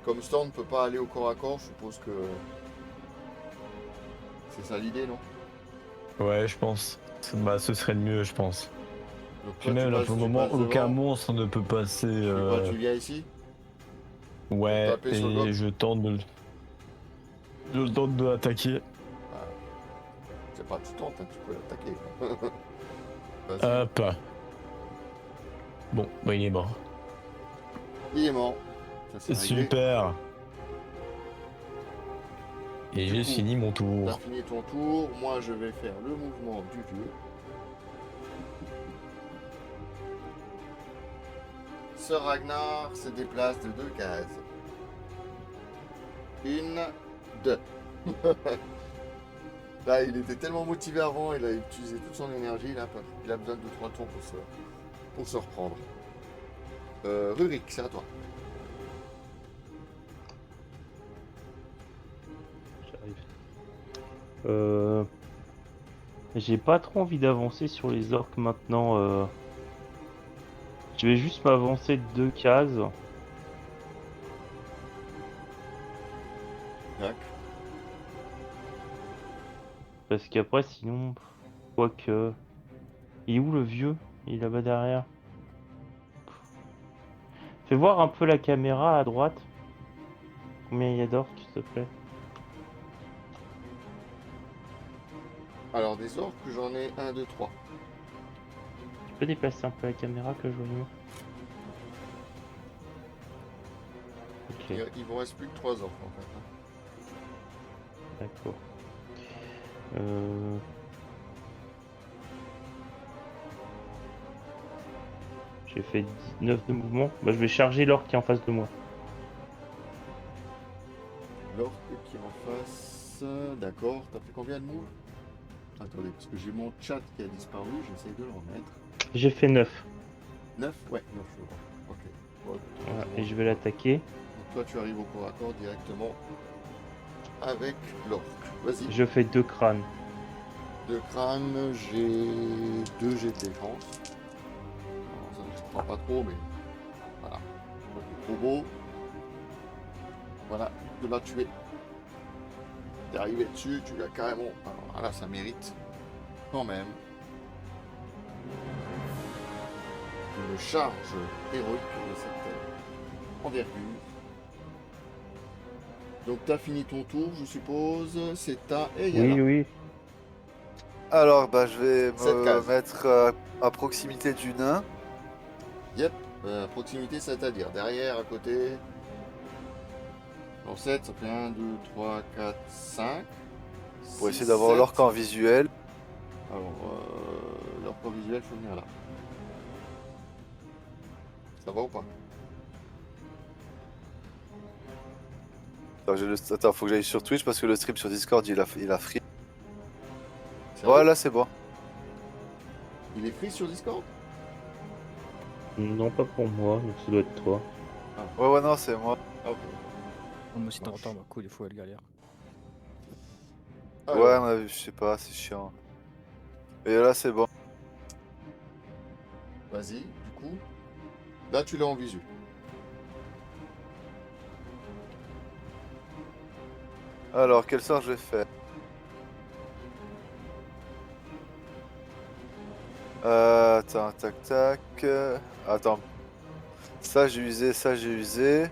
Comme Storm ne peut pas aller au corps à corps, je suppose que. C'est ça l'idée, non? Ouais, je pense. Bah, ce serait le mieux, je pense. Donc Puis toi, même là, pour le moment, aucun devant. monstre ne peut passer. Tu fais quoi, tu viens ici? Ouais, taper sur le et bloc. je tente de... Je tente de l'attaquer. Ah. C'est pas tu tentes, hein, tu peux l'attaquer. Vas-y. Hop. Bon, bah il est mort. Il est mort. Ça, c'est réglé. Super. Et Du j'ai coup, fini mon T'as tour. fini ton tour, moi je vais faire le mouvement du vieux. Ce Ragnar se déplace de 2 cases. 1, 2. Là, il était tellement motivé avant, il a utilisé toute son énergie, là, il a besoin de 2-3 tours pour se reprendre. Rurik, c'est à toi. J'arrive. J'ai pas trop envie d'avancer sur les orques maintenant. Je vais juste m'avancer de 2 cases. Tac. Parce qu'après, sinon, quoique. Il est où le vieux? Il est là-bas derrière. Fais voir un peu la caméra à droite. Combien il y a d'orques, s'il te plaît? Alors, des orques, j'en ai 1, 2, 3. Tu peux déplacer un peu la caméra que je vois mieux? Il vous reste plus que 3 orques en fait. D'accord. J'ai fait 19 de mouvement. Bah, je vais charger l'orque qui est en face de moi. L'orque qui est en face. D'accord, t'as fait combien de moves? Attendez, parce que j'ai mon chat qui a disparu, j'essaye de le remettre. J'ai fait 9. 9? Ouais, 9 je vois. Ok. Bon, Voilà, je et je vais l'attaquer. Donc toi tu arrives au corps à corps directement avec l'orque. Vas-y. Je fais 2 crânes. De crâne, j'ai 2 jets de défense. Alors, ça ne se prend pas trop, mais voilà. Donc, trop beau. Voilà, de là tu es. T'es arrivé dessus, tu l'as carrément. Alors là, ça mérite quand même une charge héroïque de cette envergure. Donc t'as fini ton tour, je suppose. C'est à Eyala. Oui, oui. Alors, bah, je vais Cette me case. mettre à proximité du nain. Yep, proximité, c'est-à-dire derrière, à côté. En 7, ça fait 1, 2, 3, 4, 5. Pour essayer d'avoir l'orque en visuel. Alors, l'orque en visuel, faut venir là. Ça va ou pas? Attends, faut que j'aille sur Twitch parce que le stream sur Discord il a free. Sérieux? Voilà, c'est bon. Il est free sur Discord? Non, pas pour moi, donc ça doit être toi. Ouais, non, c'est moi. Ah, ok. On me cite en Marche. retard, bah cool, des fois elle galère. Alors, Ouais, mais je sais pas, c'est chiant. Et là, c'est bon. vas-y, du coup. Là, tu l'as en visu. Alors, quel sort je vais faire? Attends, tac, tac. Attends. Ça, j'ai usé, ça, j'ai usé.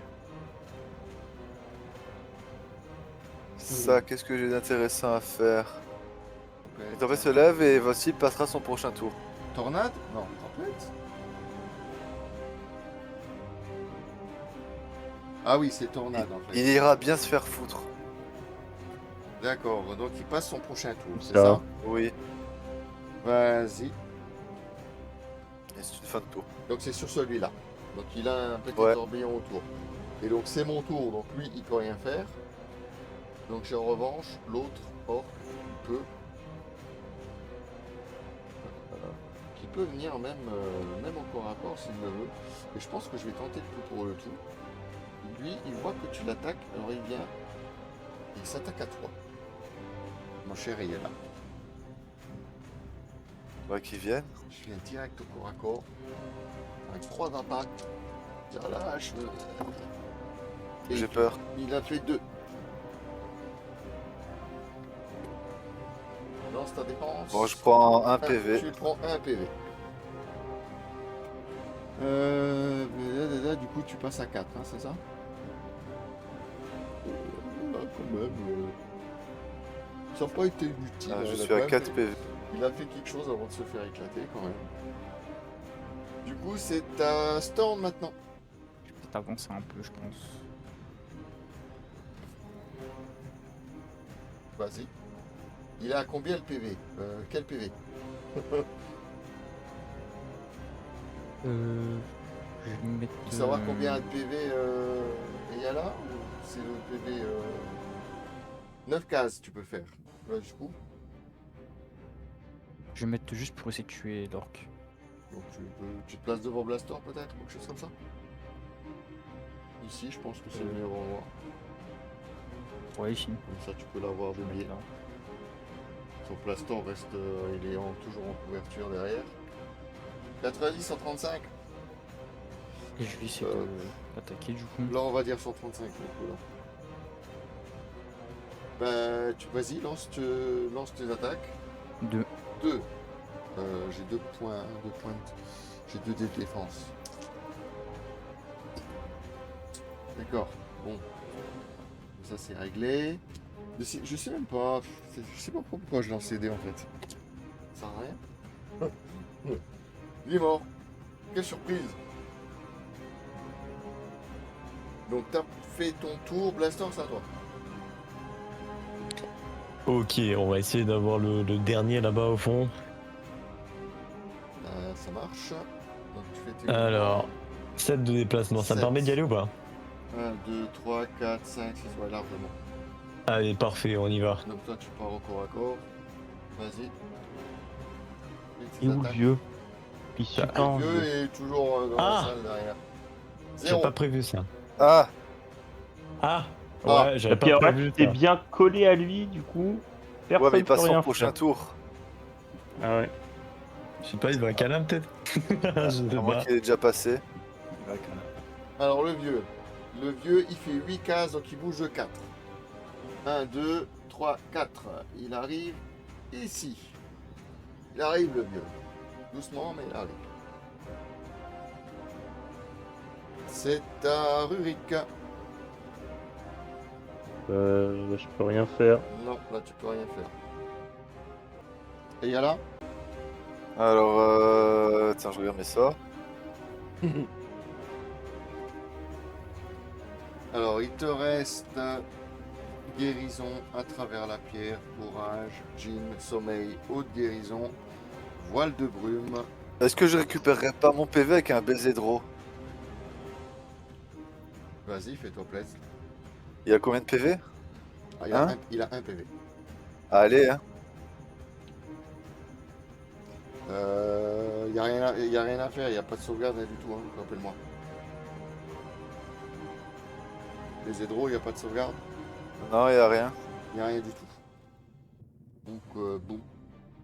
Ça, qu'est-ce que j'ai d'intéressant à faire? La tempête se lève et votre cible passera son prochain tour. Tornade? Non, tempête. Ah oui, c'est tornade en fait. Il ira bien se faire foutre. D'accord, donc il passe son prochain tour, c'est Ça. ça? Oui, Vas-y. et c'est une fin de tour. Donc c'est sur celui-là. Donc il a un petit Ouais. tourbillon autour. Et donc c'est mon tour, donc lui il peut rien faire. Donc j'ai en revanche l'autre orc qui peut. Qui peut venir même, même au corps à corps s'il le veut. Et je pense que je vais tenter le tout pour le tout. Lui, il voit que tu l'attaques, alors il vient. Il s'attaque à toi. Mon cher Yella. Ouais, qu'ils viennent. Je viens direct au corps à corps. Avec 3 attaques. Je relâche. Et J'ai peur. il a fait 2. Lance ta défense. Bon, je prends un Ah, PV. Tu prends 1 PV. Du coup, tu passes à 4, hein, c'est ça? Quand même. Ça n'a pas été inutile. Ah, je il a suis quand à même 4 fait- PV. Il a fait quelque chose avant de se faire éclater quand même. Du coup, c'est à Storm maintenant. Je vais peut-être avancer un peu, je pense. Vas-y. Il a combien le PV? Quel PV? Je vais me mettre. Tu veux savoir combien de PV il y a là? Ou c'est le PV 9 cases tu peux faire. Là, du coup. Je vais mettre juste pour essayer de tuer l'orque. Donc tu te places devant Blastor peut-être, ou quelque chose comme ça? Ici, je pense que c'est le meilleur endroit. Ouais, ici. Comme ça, tu peux l'avoir de Je vais biais. mettre là. Son Plastor reste, il est toujours en couverture derrière. 90, 135. Et je vais essayer Euh, de l'attaquer du coup. Là, on va dire 135. Donc, là. Bah, vas-y, lance tes attaques. 2. 2. J'ai 2 points. J'ai 2 dés de défense. D'accord. Bon. Ça, c'est réglé. Je sais même pas. Je sais pas pourquoi je lance ces dés en fait. Ça sert à rien. Il est mort. Quelle surprise. Donc t'as fait ton tour, Blaster, c'est à toi. Ok, on va essayer d'avoir le dernier là-bas au fond. Ça marche. Donc tu fais tes Alors, 7 de déplacement, ça me 7. permet d'y aller ou pas? 1, 2, 3, 4, 5, 6, ouais, largement. Allez, parfait, on y va. Donc toi tu pars au corps à corps. Vas-y. Et tes Et où le attaques. vieux? Il suit pas en Le vieux vieux. est toujours dans Ah, la salle derrière. j'ai 0. pas prévu ça. Ah, Ah, Ah. ouais, j'avais Et puis pas après, prévu tu t'es ça. bien collé à lui, du coup. ouais, mais Personne il passe peut son rien prochain faire. tour. Ah ouais. Je sais pas, il va un câlin peut-être. Je sais À moins pas. qu'il ait déjà passé. Ouais, quand même. Alors le vieux il fait 8 cases donc il bouge de 4. 1, 2, 3, 4. Il arrive ici. Il arrive le vieux. Doucement mais il arrive. C'est à Rurik. Je peux rien faire. Non, là tu peux rien faire. Et Yala? Alors, tiens, je regarde mes sorts. Alors il te reste guérison à travers la pierre, courage, djinn, sommeil, haute guérison, voile de brume. Est-ce que je récupérerai pas mon PV avec un baiser de ro? Vas-y, fais-toi plaisir. Il y a combien de PV? Ah, il, a Hein? il a un PV. Allez, hein. Il n'y a rien à faire, il n'y a pas de sauvegarde rien du tout, hein, rappelle-moi. Les Edro, il n'y a pas de sauvegarde, Non, il y a rien. il n'y a rien du tout. Donc bon,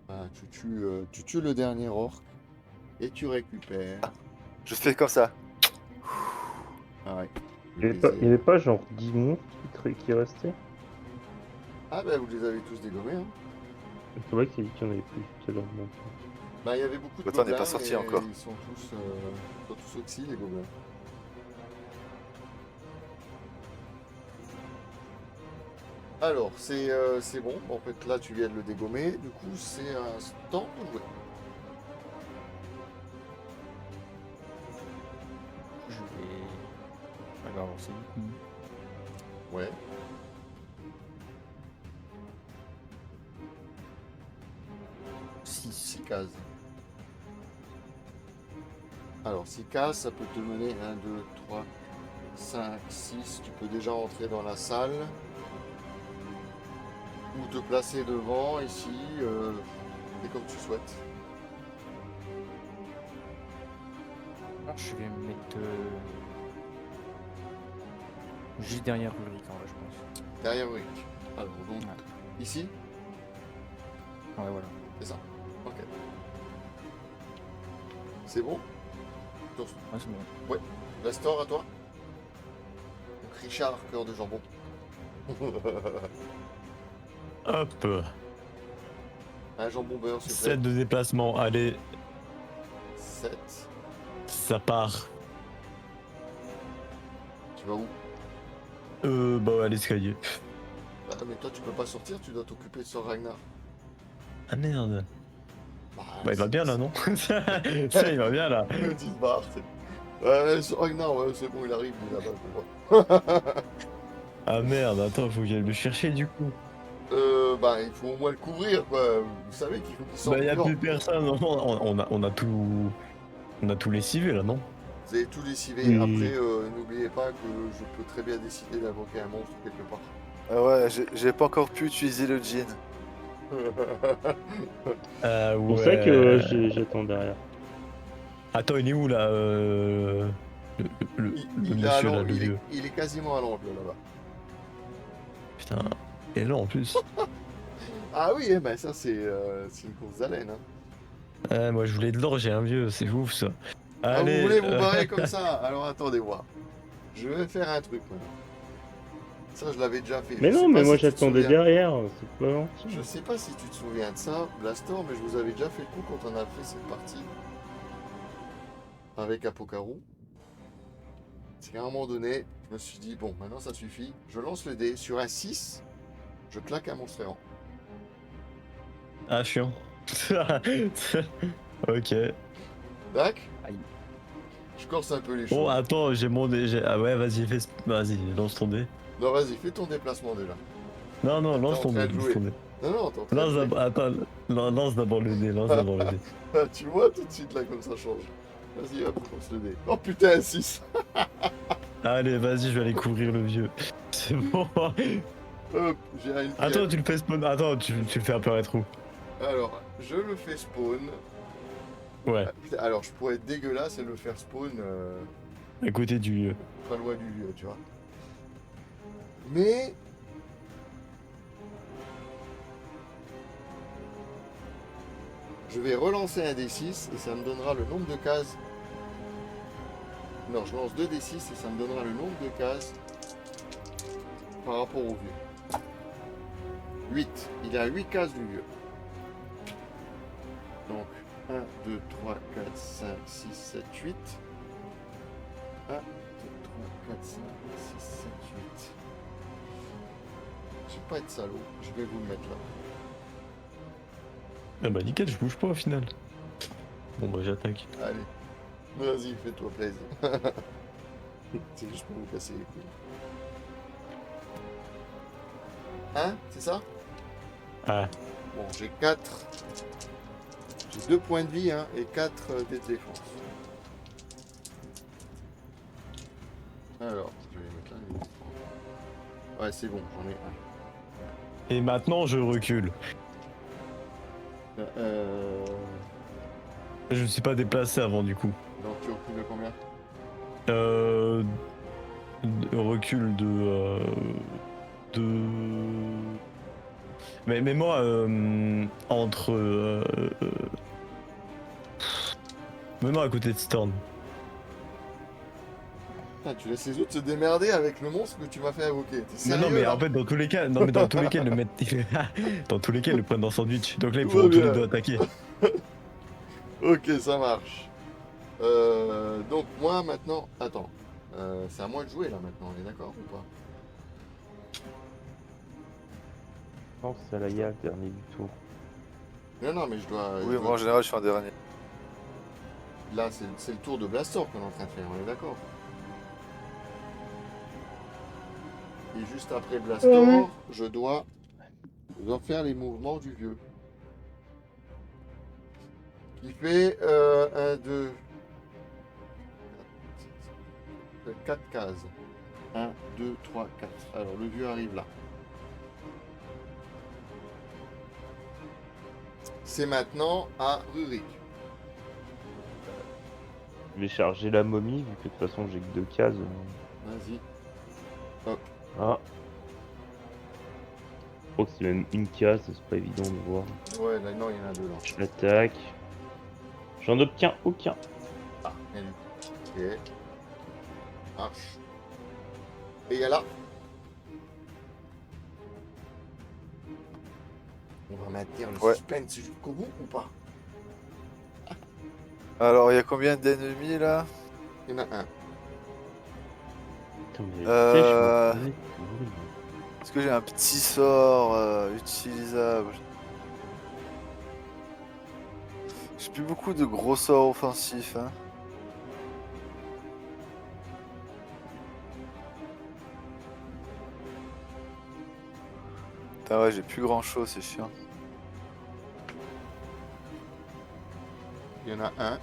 bah, tu tues le dernier orc et tu récupères. Je fais comme ça. Ah ouais. Il y avait pas genre 10 monstres qui restaient? Ah bah vous les avez tous dégommés. Hein. C'est vrai qu'il y en avait plus tout à l'heure. donc. Bah il y avait beaucoup de Attends, on n'est pas gobelins, sorti et encore. Ils sont tous aussi les gobelins. Alors c'est bon, en fait là tu viens de le dégommer, du coup c'est un temps de jouer. Je vais avancer du coup. Ouais. Six cases. Alors 6 cases, ça peut te mener 1, 2, 3, 5, 6. Tu peux déjà entrer dans la salle. Ou te placer devant, ici, et comme tu souhaites. Je vais me mettre juste derrière Ulrich en vrai, je pense. Derrière Rick. Alors donc, Ouais. ici, Ouais, voilà. c'est ça. Ok. C'est bon? Ouais, c'est bon. Restaure à toi. Donc Richard, cœur de jambon. Hop, Un jambon beurre, s'il te 7 plaît. de déplacement, allez, 7. ça part. Tu vas où? Bah à l'escalier. Ah, mais toi, tu peux pas sortir, tu dois t'occuper de Sir Ragnar. Ah merde. Bah il va c'est- bien là, non? Ça il va bien là. Le 10 bar, c'est... Sir Ragnar, ouais, c'est bon, il arrive, il est là-bas, je le vois. Ah merde, attends, faut que j'aille le chercher du coup. Bah, il faut au moins le couvrir, quoi. Vous savez qu'il faut qu'il sorte Bah y a dehors. plus personne, on a tout. On a tout lessivé là, non? Vous avez tout lessivé. Oui. Après, n'oubliez pas que je peux très bien décider d'invoquer un monstre quelque part. Ah ouais, j'ai pas encore pu utiliser le djinn. Ouais. C'est pour ça que j'attends derrière. Attends, il est où là le Il est à monsieur là, l'angle, le vieux. il est quasiment à l'angle là-bas. Putain. Et là en plus. Ah oui, eh ben ça c'est une course d'haleine. Hein. Moi je voulais de l'or, j'ai un vieux, c'est ouf ça. Ah, Allez, vous voulez vous barrer comme ça? Alors attendez voir. Je vais faire un truc maintenant. Ça je l'avais déjà fait. Mais Je non, sais mais pas moi si tu te j'attendais souviens. derrière, c'est pas gentil. Je sais pas si tu te souviens de ça, Blastor, mais je vous avais déjà fait le coup quand on a fait cette partie avec Apocaron. C'est qu'à un moment donné, je me suis dit, bon, maintenant ça suffit. Je lance le dé sur un 6, je claque un monstre errant. Ah chiant. Ok. Tac. Aïe. Je Je corse un peu les Oh, choses. attends, j'ai mon dé. Ah ouais, vas-y, vas-y, lance ton dé. Non, vas-y, fais ton déplacement déjà. Non, non, T'es lance en ton train dé, de lance jouer. ton dé. Non, non, t'es en train de Lance jouer. d'abord, attends, lance d'abord le dé, lance d'abord le dé. Tu vois tout de suite là comme ça change. Vas-y, hop, lance le dé. Oh putain, 6. Allez, vas-y, je vais aller couvrir le vieux. C'est bon. Hop, j'ai une pierre. Attends, tu le fais spawn. Attends, tu le fais apparaître où? Alors, je le fais spawn. Ouais, Ah, putain, alors, je pourrais être dégueulasse et le faire spawn à côté du vieux. pas loin du lieu, tu vois. Mais. Je vais relancer un D6 et ça me donnera le nombre de cases. Non, je lance 2 D6 et ça me donnera le nombre de cases par rapport au vieux. 8. Il a 8 cases du vieux. Donc 1, 2, 3, 4, 5, 6, 7, 8. 1, 2, 3, 4, 5, 6, 7, 8. Je vais pas être salaud, je vais vous le mettre là. Ah bah nickel, je bouge pas au final. Bon bah j'attaque. Allez, vas-y, fais-toi plaisir. C'est juste pour vous casser les couilles. Hein, c'est ça? Ah, Bon, j'ai 4. J'ai 2 points de vie hein, et 4 de défense. Alors, je vais mettre là. Ouais, c'est bon, j'en ai un. et maintenant je recule. Je me suis pas déplacé avant du coup. Donc tu recules de combien? Recul de. Mais moi, entre. Mets-moi à côté de Storm. Putain, tu laisses les autres se démerder avec le monstre que tu m'as fait invoquer. T'es Mais sérieux non, mais là en fait, dans tous les cas, non, mais dans tous les cas, ils le mettent. Dans tous les cas, ils le prennent dans sandwich. Donc là, ils Tout va pourront tous les bien. deux attaquer. Ok, ça marche. Donc moi maintenant, attends, c'est à moi de jouer là maintenant, on est d'accord ou pas? Je pense que c'est à la Yak, dernier du tour. Non, non, mais je dois. Oui, moi en général, je suis en dernier. Là, c'est le tour de Blastor qu'on est en train de faire, on est d'accord? Et juste après Blastor, je dois faire les mouvements du vieux. Qui fait 1, 2, 4 cases. 1, 2, 3, 4. Alors le vieux arrive là. C'est maintenant à Rurik. Je vais charger la momie, vu que de toute façon j'ai que 2 cases. Vas-y. Ah. Je crois que c'est même une case, c'est pas évident de voir. Ouais, là, non, il y en a 2 là. Je l'attaque. J'en obtiens aucun. Ah, ok. Marche. Et il y a là. On va maintenir le Ouais. suspense jusqu'au bout ou pas? Alors, il y a combien d'ennemis là? Il y en a un. Putain, mais Euh, je suis Est-ce que j'ai un petit sort utilisable? J'ai plus beaucoup de gros sorts offensifs. Hein. Putain, ouais, j'ai plus grand chose, c'est chiant. Il y en a un.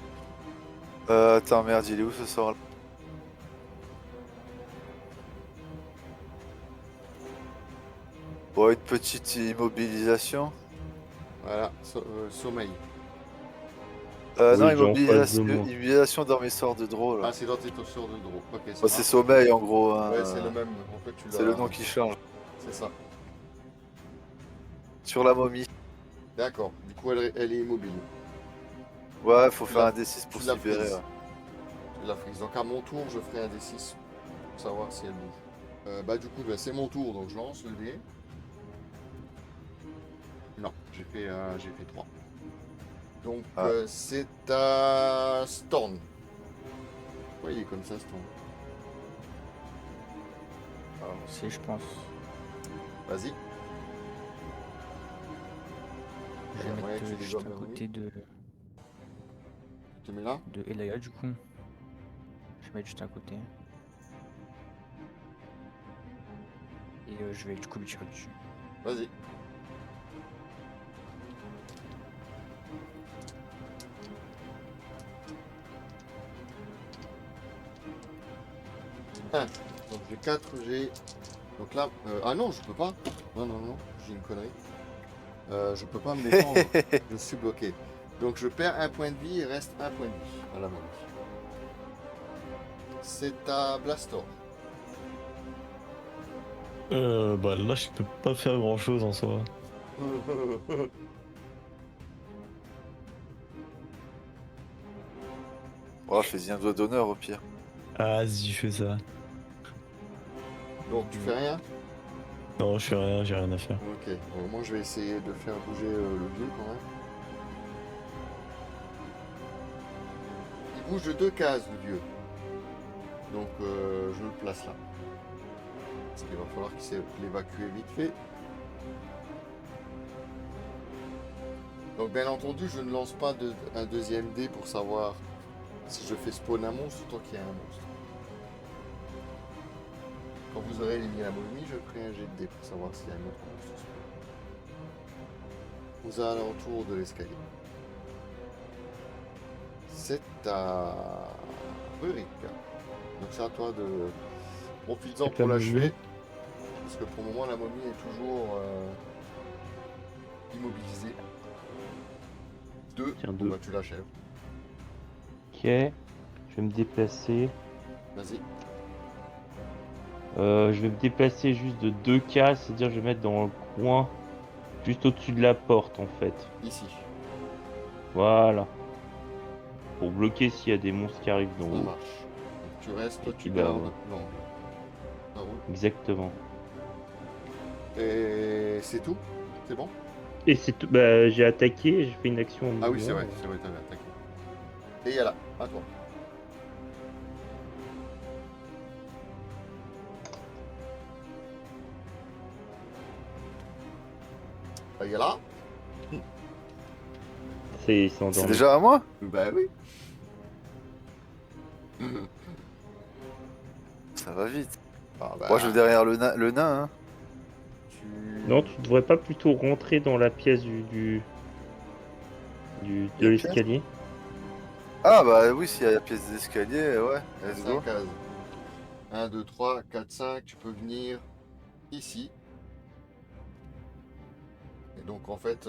Attends, merde, il est où ce sort là? Bon, une petite immobilisation. Voilà, sommeil. Oui, Non, j'ai en face de moi. immobilisation dans mes sorts de draw là. Ah, c'est dans tes sorts de drop. Ok, ça Bah, c'est marche. sommeil en gros. Hein. Ouais, c'est le même. En fait, tu C'est l'as- le nom qui change. C'est ça. Sur la momie. D'accord. Du coup, elle est immobile. Ouais, faut Tu faire la- un D6 pour tu la se libérer. frises. Ouais. Je la frise. Donc à mon tour, je ferai un D6 pour savoir si elle bouge. Bah du coup, bah, c'est mon tour, donc je lance le dé. Non, j'ai fait 3. Donc Ah. c'est à Storm. Ouais, il est comme ça, Storm. Alors, c'est, je pense. Vas-y. Je vais Ouais, tu mettre juste dégommes à la côté de Tu te mets là. Elaya du coup. vais mettre juste à côté. Et je vais du coup lui tirer dessus. Vas-y. Ah, donc j'ai 4 G. Donc là, ah non, je peux pas. Non, non, non, j'ai une connerie. Je peux pas me défendre. Je suis bloqué. Donc je perds un point de vie et reste un point de vie à la momie. C'est à Blastor. Bah là, je peux pas faire grand chose en soi. Oh, fais-y un doigt d'honneur au pire. Ah, vas-y, je fais ça. Donc tu fais rien? Non, je fais rien, j'ai rien à faire. Ok, bon, moi je vais essayer de faire bouger le vieux quand même. Il bouge de 2 cases le vieux. Donc je le place là. Parce qu'il va falloir qu'il sait l'évacuer vite fait. Donc bien entendu je ne lance pas un deuxième dé pour savoir si je fais spawn un monstre ou tant qu'il y a un monstre. Quand vous aurez éliminé la momie, je ferai un jet de dé pour savoir s'il y a un autre monstre. Aux alentours de l'escalier. C'est à Rurik. Donc c'est à toi de... Profites-en Avec pour la l'achever. momie. Parce que pour le moment la momie est toujours immobilisée. 2, Tiens, bon, deux. bah, tu l'achèves. Ok, je vais me déplacer. Vas-y. Je vais me déplacer juste de 2 cases, c'est-à-dire je vais mettre dans le coin, juste au-dessus de la porte en fait. Ici. Voilà. Pour bloquer s'il y a des monstres qui arrivent Ça d'en haut. marche. Donc, tu restes, toi Et tu puis, bah, gardes ouais. l'angle. Ça roule. Exactement. Et c'est tout? C'est bon? Et c'est tout. Bah, j'ai attaqué, j'ai fait une action en Ah oui, mouvement. c'est vrai, t'avais attaqué. Et Yala, à toi. Yala? C'est C'est endormi. déjà à moi? Bah oui. Ça va vite. Ah bah, Moi, je vais derrière le nain, hein. Non, tu devrais pas plutôt rentrer dans la pièce de La pièce l'escalier. Ah, bah oui, s'il y a la pièce d'escalier, ouais, let's go. 5 cases. 1, 2, 3, 4, 5. Tu peux venir ici. Et donc en fait,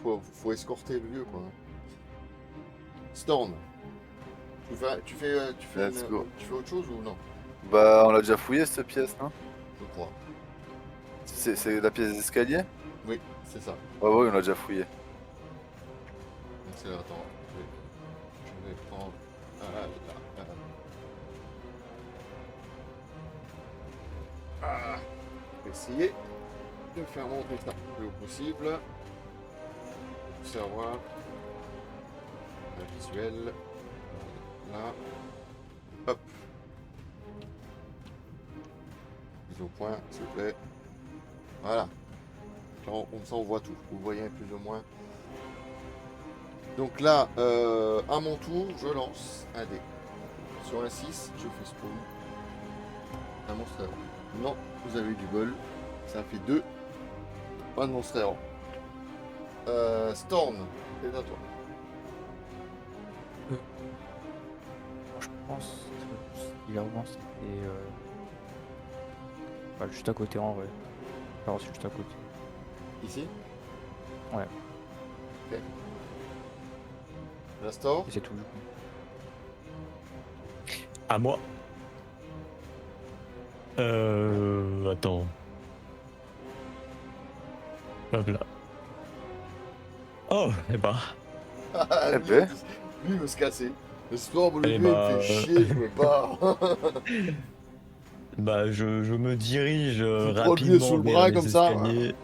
faut escorter le vieux quoi. Storm. Tu fais Let's go. tu fais autre chose ou non? Bah, on l'a déjà fouillé cette pièce, non? Je crois. C'est la pièce d'escalier? Oui, c'est ça. Ouais, ouais, on l'a déjà fouillé. Donc c'est là, attends. Je vais prendre. Ah, là. Ah. Je vais essayer de faire monter ça le plus haut possible. Pour savoir. Un visuel. Là. Hop. Mise au point, s'il vous plaît. Voilà. Comme ça, on voit tout. Vous voyez plus ou moins. Donc là, à mon tour, je lance un dé. Sur un 6, je fais spawn. Un monstre errant. Non, vous avez eu du bol. Ça fait 2. Pas de monstre errant. Storm, c'est à toi. Je pense qu'il avance et bah, juste à côté en vrai. Alors c'est juste à côté. Ici. Ouais. Ok. Blastor. Et c'est tout du coup. À moi. Attends. Hop là. Oh, eh bah. Eh ben. Lui, il veut se casser. Le Storm, lui, Eh il me bah, fait chier, je me barre. Bah, je me dirige Tu prends le pied rapidement sous le vers bras les comme ça. escaliers.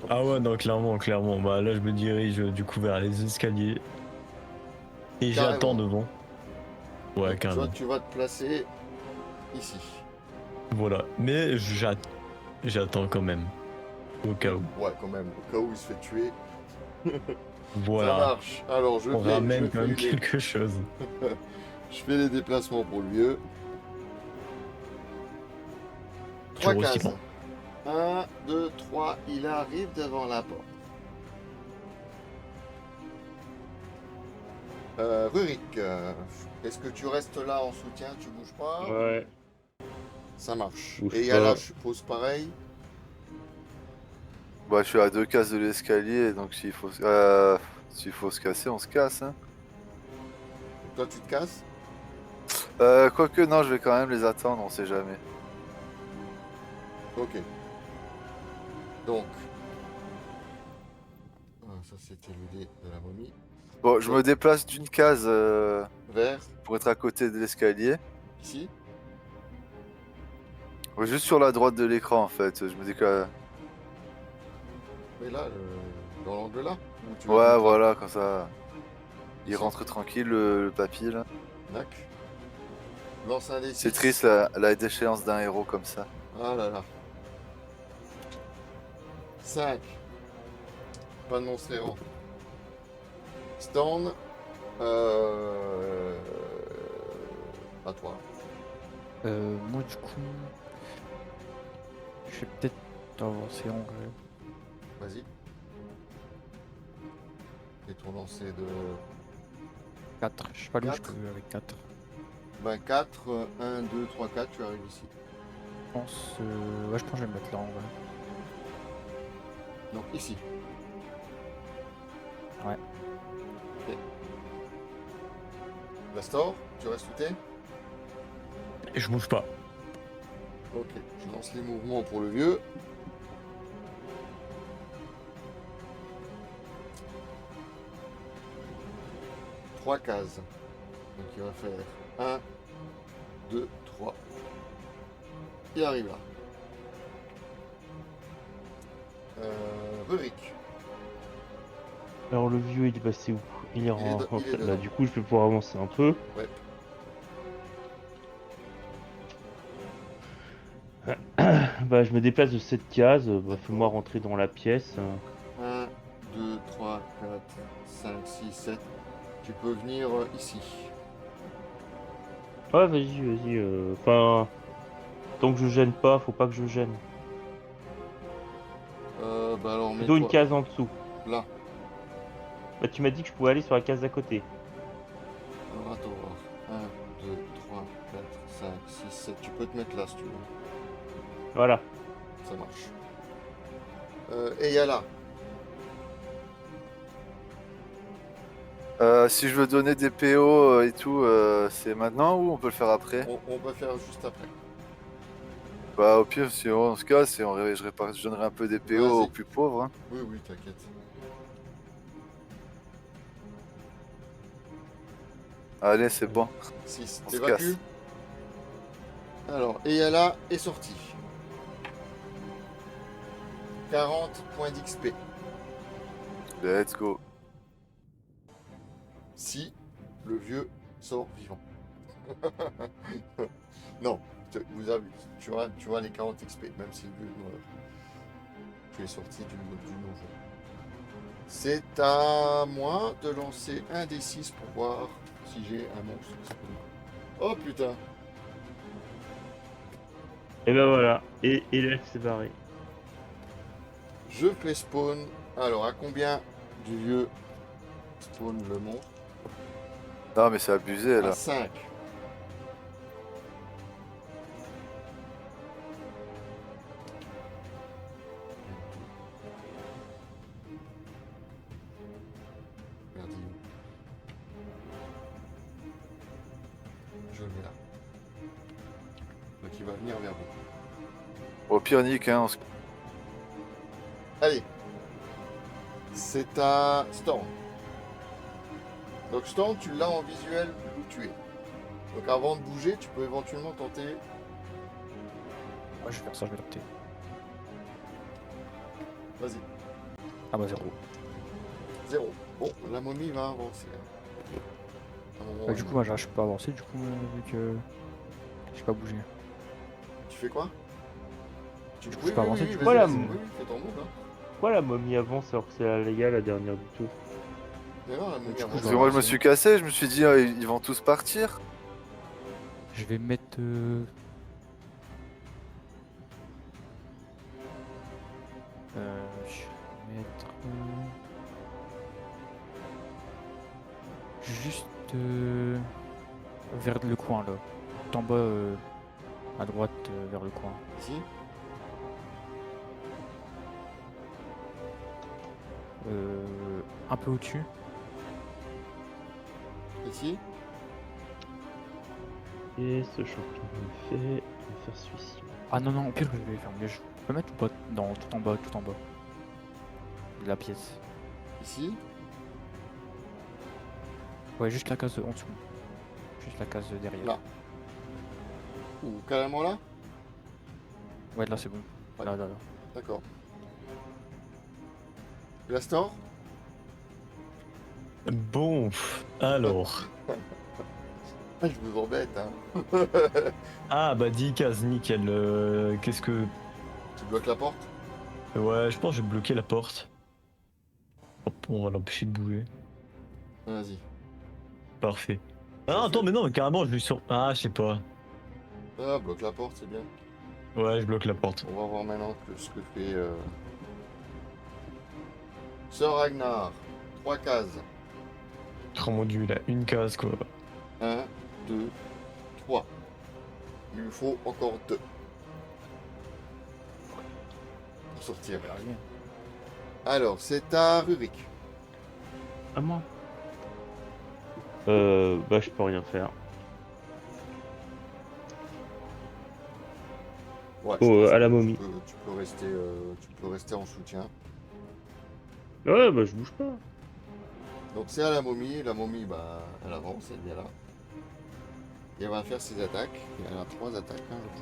Ah ouais, non, clairement. Bah là, je me dirige du coup vers les escaliers. Et Carrément. j'attends devant. Ouais, Donc, carrément. toi, tu vas te placer ici. Voilà. Mais j'attends quand même. Au cas où. Ouais, quand même, au cas où il se fait tuer. Ça Voilà. marche. Alors, On ramène quand même quelque chose. Je fais les déplacements pour le vieux. 3 vois ce qu'il cases. prend. 1, 2, 3, il arrive devant la porte. Rurik, est-ce que tu restes là en soutien, tu bouges pas? Ouais. Ça marche. Bouge Et Yala, pas. je suppose pareil. Bah, je suis à 2 cases de l'escalier, donc s'il faut se casser, on se casse. Hein. Toi, tu te casses? Quoique, non, je vais quand même les attendre, on sait jamais. Ok. Donc. Ah, ça, c'était le dé de la momie. Bon, je me déplace d'une case Vert, pour être à côté de l'escalier. ici. Ouais, juste sur la droite de l'écran, en fait. Je me décale. Mais là, dans l'angle là. Ou tu veux Ouais, mettre là? voilà, comme ça. Il Ici. rentre tranquille, le papy, là. Dac. Lance un dé C'est 6. triste, la déchéance d'un héros comme ça. Ah là là. 5. Pas de monstre héros. Stand. À toi. Moi, du coup, je vais peut-être avancer en vrai. Vas-y. Et ton lancer de 4. Je sais pas lui, je 4. peux avec 4. 24. 1, 2, 3, 4. Tu arrives ici. Je pense, ouais, je pense que je vais me mettre là en vrai. Donc ici. Ouais. Ok.Lastor, tu restes où t'es? Et je bouge pas. Ok. Je lance les mouvements pour le vieux. Trois cases. Donc il va faire 1, 2, 3. Il arrive là. Rurik. Alors le vieux, il est passé où? Il est Il est rentré. dedans. Bah, du coup, je vais pouvoir avancer un peu. Ouais. Bah, je me déplace de cette case. Bah, fais-moi rentrer dans la pièce. 1, 2, 3, 4, 5, 6, 7. Tu peux venir ici. Ouais, vas-y, vas-y. Enfin, tant que je gêne pas, faut pas que je gêne. Bah alors Plutôt une mets-toi case en dessous. là. Bah, tu m'as dit que je pouvais aller sur la case d'à côté. Alors attends voir. 1, 2, 3, 4, 5, 6, 7. Tu peux te mettre là si tu veux. Voilà. Ça marche. Et Yala. Si je veux donner des PO et tout, c'est maintenant ou on peut le faire après? On peut faire juste après. Bah au pire, si on se casse, je donnerai un peu des PO aux Vas-y. plus pauvres. Hein. Oui, oui, t'inquiète. Allez, c'est bon. 6. On se T'évacues. Alors, Eyala est sorti. 40 points d'XP. Let's go. Si le vieux sort vivant. Non, tu vois les 40 XP, même si le vieux meurt. Tu es sorti du nouveau. C'est à moi de lancer un des 6 pour voir si j'ai un monstre. Oh putain. Et ben voilà. Et l'elfe s'est barré. Je fais spawn. Alors, à combien du vieux spawn le monstre? Non mais c'est abusé là. À 5. Merde, il est où? Je le mets là. Donc il va venir vers vous. Au pire Nick, hein, Allez. C'est à Storm. Donc Storm, tu l'as en visuel où tu es. Donc avant de bouger, tu peux éventuellement tenter. Ouais, je vais faire ça, je vais l'opter. Vas-y. Ah bah 0. 0. Bon, la momie va avancer. À un moment, Bah, du coup, moi je peux pas avancer, du coup, vu que j'ai pas bougé. Tu fais quoi? Du coup, je peux avancer, du coup. vas-y, Voilà. vas-y, oui, fais ton move. Hein. Pourquoi la momie avance alors que c'est la Léa la dernière du tour? Mais non, la momie Du coup, avance. parce que moi je me suis cassé, je me suis dit ils vont tous partir. Je vais mettre. Je vais mettre. Juste vers le coin là. Tout en bas à droite vers le coin. Ici. Un peu au-dessus. Ici. Et ce champion fait, on va faire celui-ci. Ah non, non, au pire, je vais faire mieux. Je peux mettre ou pas? Non, tout en bas, tout en bas. De la pièce. Ici. Ouais, juste la case en dessous. Juste la case derrière. Là. Ou carrément là. Ouais, là c'est bon. Ouais. Là. D'accord. Blastor. Bon, alors. Ah, je vous embête, hein. Ah bah 10 cases, nickel. Qu'est-ce que... Tu bloques la porte. Ouais, je pense que je vais bloquer la porte. Hop, on va l'empêcher de bouger. Vas-y. Parfait. Ah attends, mais non, mais carrément, je lui sur... Ah, je sais pas. Ah, bloque la porte, c'est bien. Ouais, je bloque la porte. On va voir maintenant ce que fait Sir Ragnar. 3 cases. Oh mon dieu, il a une case quoi. 1, 2, 3. Il lui faut encore 2. Pour sortir. Rien. Alors, c'est à Rurik. À moi. Bah je peux rien faire. Ouais, Oh, je pense à que la momie. Tu peux rester en soutien. Ouais, bah je bouge pas. Donc c'est à la momie. La momie, bah, elle avance, elle vient là. Et elle va faire ses attaques. Elle a 3 attaques, hein, je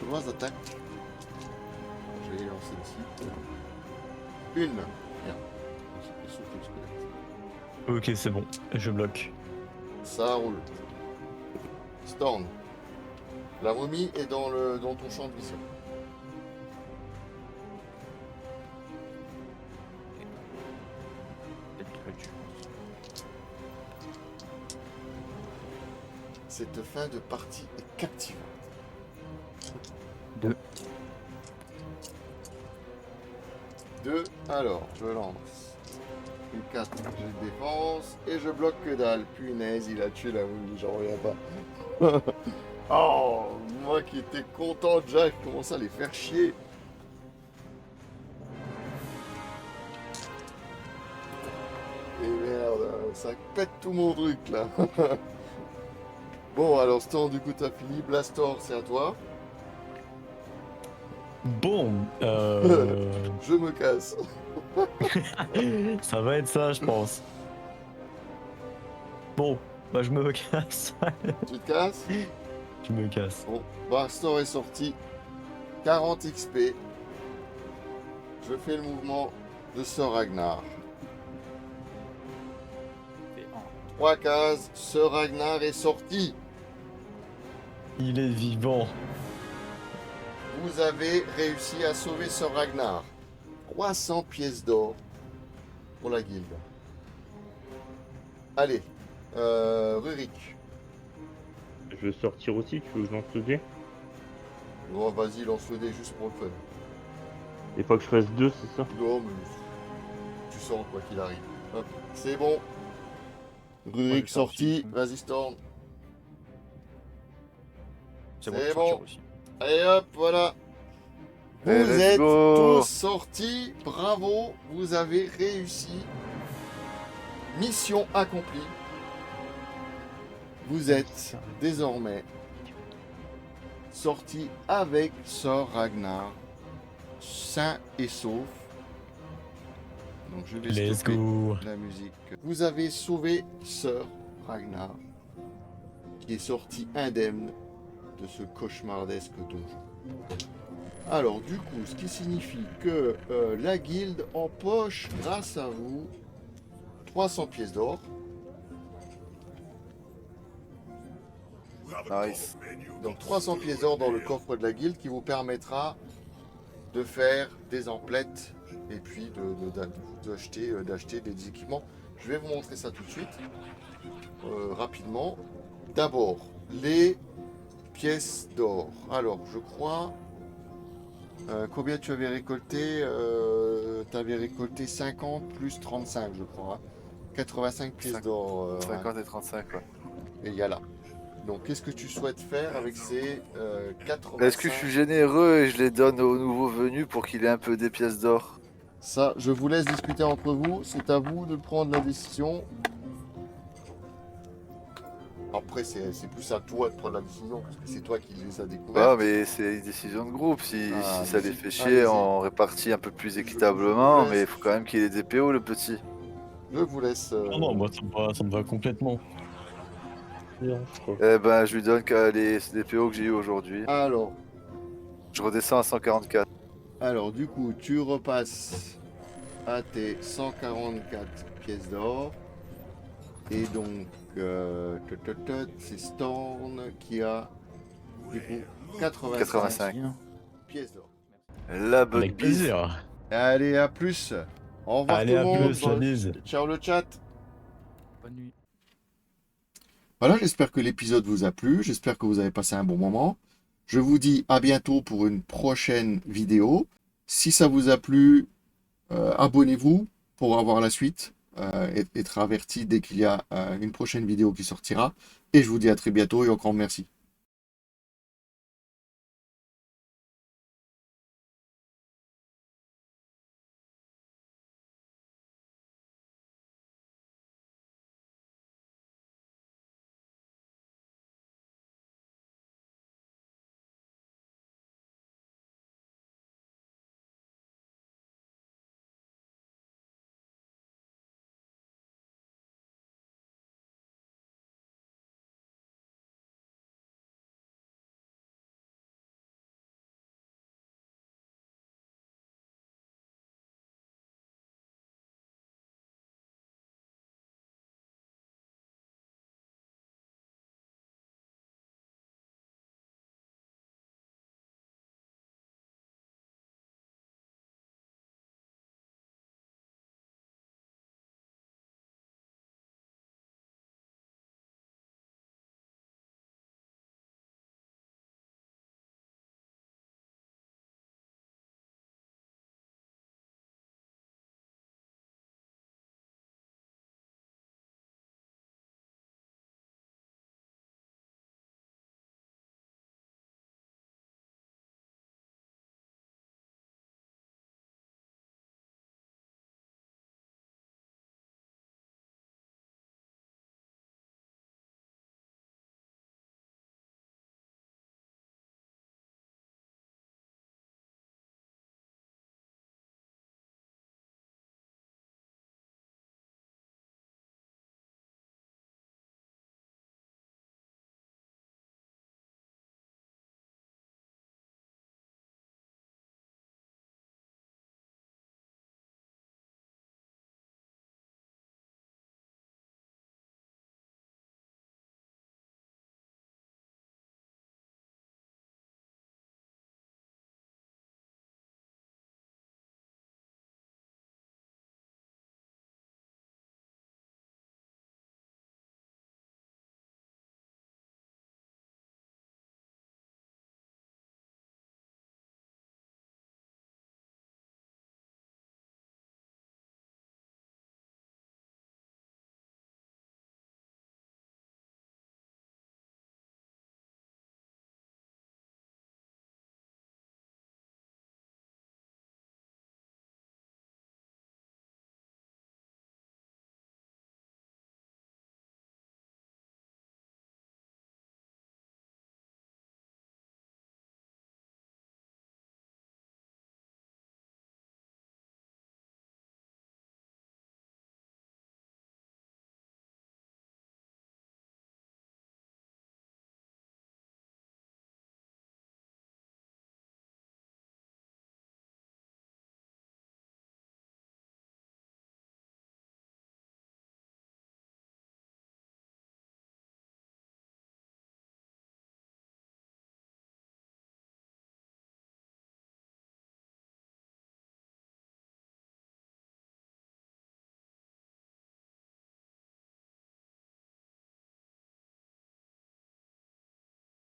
crois. 3 attaques. Je vais les lancer ici. Une. Bien. J'ai sauté le squelette. Ok, c'est bon, je bloque. Ça roule. Storm. La momie est dans ton champ de vision. Peut-être là-dessus, je pense. Cette fin de partie est captivante. 2. 2. Alors, je lance. Une 4, j'ai de défense. Et je bloque que dalle. Punaise, il a tué la momie, j'en reviens pas. Oh, moi qui étais content déjà, je commence à les faire chier. Et merde, ça pète tout mon truc là. Bon, alors Storm, du coup, t'as fini. Blastor, c'est à toi. Bon, Je me casse. ça va être ça, je pense. Bon, bah je me casse. Tu te casses? Je me casse. Bon, Blastor est sorti. 40 XP. Je fais le mouvement de Sir Ragnar. Et 3 cases, Sir Ragnar est sorti. Il est vivant. Vous avez réussi à sauver Sir Ragnar. 300 pièces d'or pour la guilde. Allez, Rurik. Je veux sortir aussi, tu veux que je lance le dé? Bon, vas-y, lance le dé juste pour le fun. Il faut que je fasse 2, c'est ça? Non, mais tu sens quoi qu'il arrive. Hop, c'est bon. Ouais, Rurik je sors sorti. aussi. Vas-y, Storm. C'est C'est bon, je peux sortir bon. aussi. Allez hop, voilà. Vous Et let's êtes go. tous sortis. Bravo, vous avez réussi. Mission accomplie. Vous êtes désormais sortis avec Sir Ragnar, sain et sauf. Donc je vais Let's stopper go. la musique. Vous avez sauvé Sir Ragnar, qui est sorti indemne de ce cauchemardesque donjon. Alors du coup, ce qui signifie que la guilde empoche grâce à vous 300 pièces d'or. Nice. Donc 300 pièces d'or dans le coffre de la guilde qui vous permettra de faire des emplettes et puis d'acheter des équipements. Je vais vous montrer ça tout de suite. rapidement. D'abord, les pièces d'or. Alors, je crois... combien tu avais récolté tu avais récolté 50 plus 35, je crois. 85 pièces d'or. 50 et 35, ouais. Et il y a là. Donc, qu'est-ce que tu souhaites faire avec ces 85? Est-ce que je suis généreux et je les donne aux nouveaux venus pour qu'il ait un peu des pièces d'or? Ça, je vous laisse discuter entre vous. C'est à vous de prendre la décision. Après, c'est plus à toi de prendre la décision, parce que c'est toi qui les as découverts. Ah, mais c'est une décision de groupe. Si ça les allez-y, fait chier, allez-y. on répartit un peu plus équitablement, je mais il laisse. faut quand même qu'il ait des PO, le petit. Je vous laisse. Non, moi ça me va complètement. Eh ben, je lui donne les PO que j'ai eu aujourd'hui. Alors, Je redescends à 144. du coup, tu repasses à tes 144 pièces d'or. Et donc, c'est Storm qui a du coup 85 pièces d'or. La bonne Avec bise. plaisir. Allez, à plus. Au revoir Allez, tout le à monde. plus, la bise. Ciao le chat. Bonne nuit. Voilà, j'espère que l'épisode vous a plu. J'espère que vous avez passé un bon moment. Je vous dis à bientôt pour une prochaine vidéo. Si ça vous a plu, abonnez-vous pour avoir la suite, et être averti dès qu'il y a une prochaine vidéo qui sortira. Et je vous dis à très bientôt et encore merci.